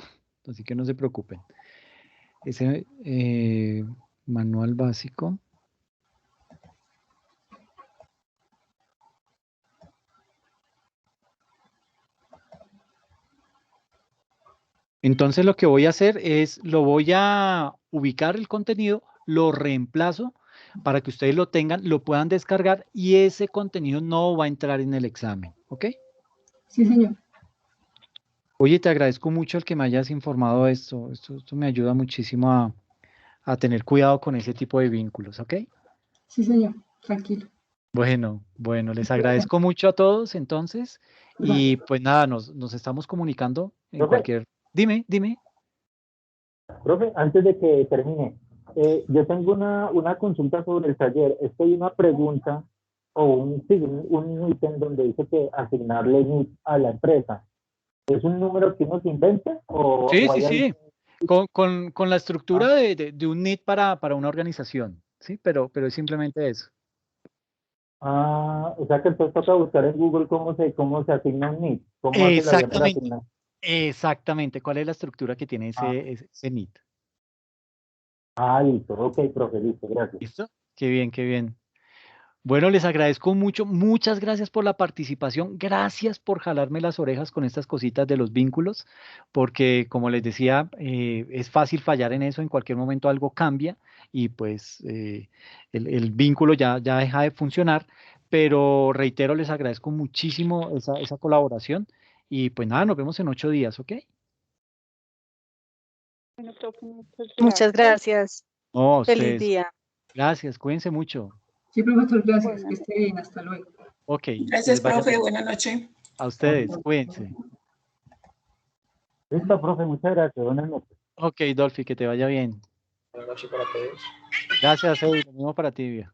Así que no se preocupen. Ese manual básico. Entonces lo que voy a hacer es, lo voy a ubicar el contenido, lo reemplazo para que ustedes lo tengan, lo puedan descargar y ese contenido no va a entrar en el examen, ¿ok? Sí, señor. Oye, te agradezco mucho el que me hayas informado de esto. Esto me ayuda muchísimo a tener cuidado con ese tipo de vínculos, ¿ok? Sí, señor. Tranquilo. Bueno, les agradezco mucho a todos entonces y pues nada, nos estamos comunicando en Profe. cualquier... Dime. Profe, antes de que termine, yo tengo una consulta sobre el taller. Es que hay una pregunta o un ítem donde dice que asignarle NIT a la empresa. ¿Es un número que uno se inventa o hay algo? Sí. Con la estructura de un NIT para una organización, ¿sí? Pero es simplemente eso. O sea que entonces toca buscar en Google cómo se asigna un NIT. ¿Cómo hace la vida para asignar? Exactamente. ¿Cuál es la estructura que tiene Ah, ese NIT? listo. Ok, profe, listo. Gracias. ¿Listo? Qué bien. Bueno, les agradezco mucho. Muchas gracias por la participación. Gracias por jalarme las orejas con estas cositas de los vínculos, porque como les decía, es fácil fallar en eso. En cualquier momento algo cambia y pues el vínculo ya deja de funcionar. Pero reitero, les agradezco muchísimo esa colaboración y pues nada, nos vemos en 8 días, ¿ok? Bueno, profe, Muchas gracias. No, a Feliz ustedes. día. Gracias, cuídense mucho. Sí, profesor, gracias. Bueno. Que esté bien. Hasta luego. Ok, que Gracias, les vaya profe. bien. Buenas noches. A ustedes, cuídense. Listo, profe. Muchas gracias. Buenas noches. Ok, Dolphy, que te vaya bien. Buenas noches para todos. Gracias, Eddie. Lo mismo para ti, viejo.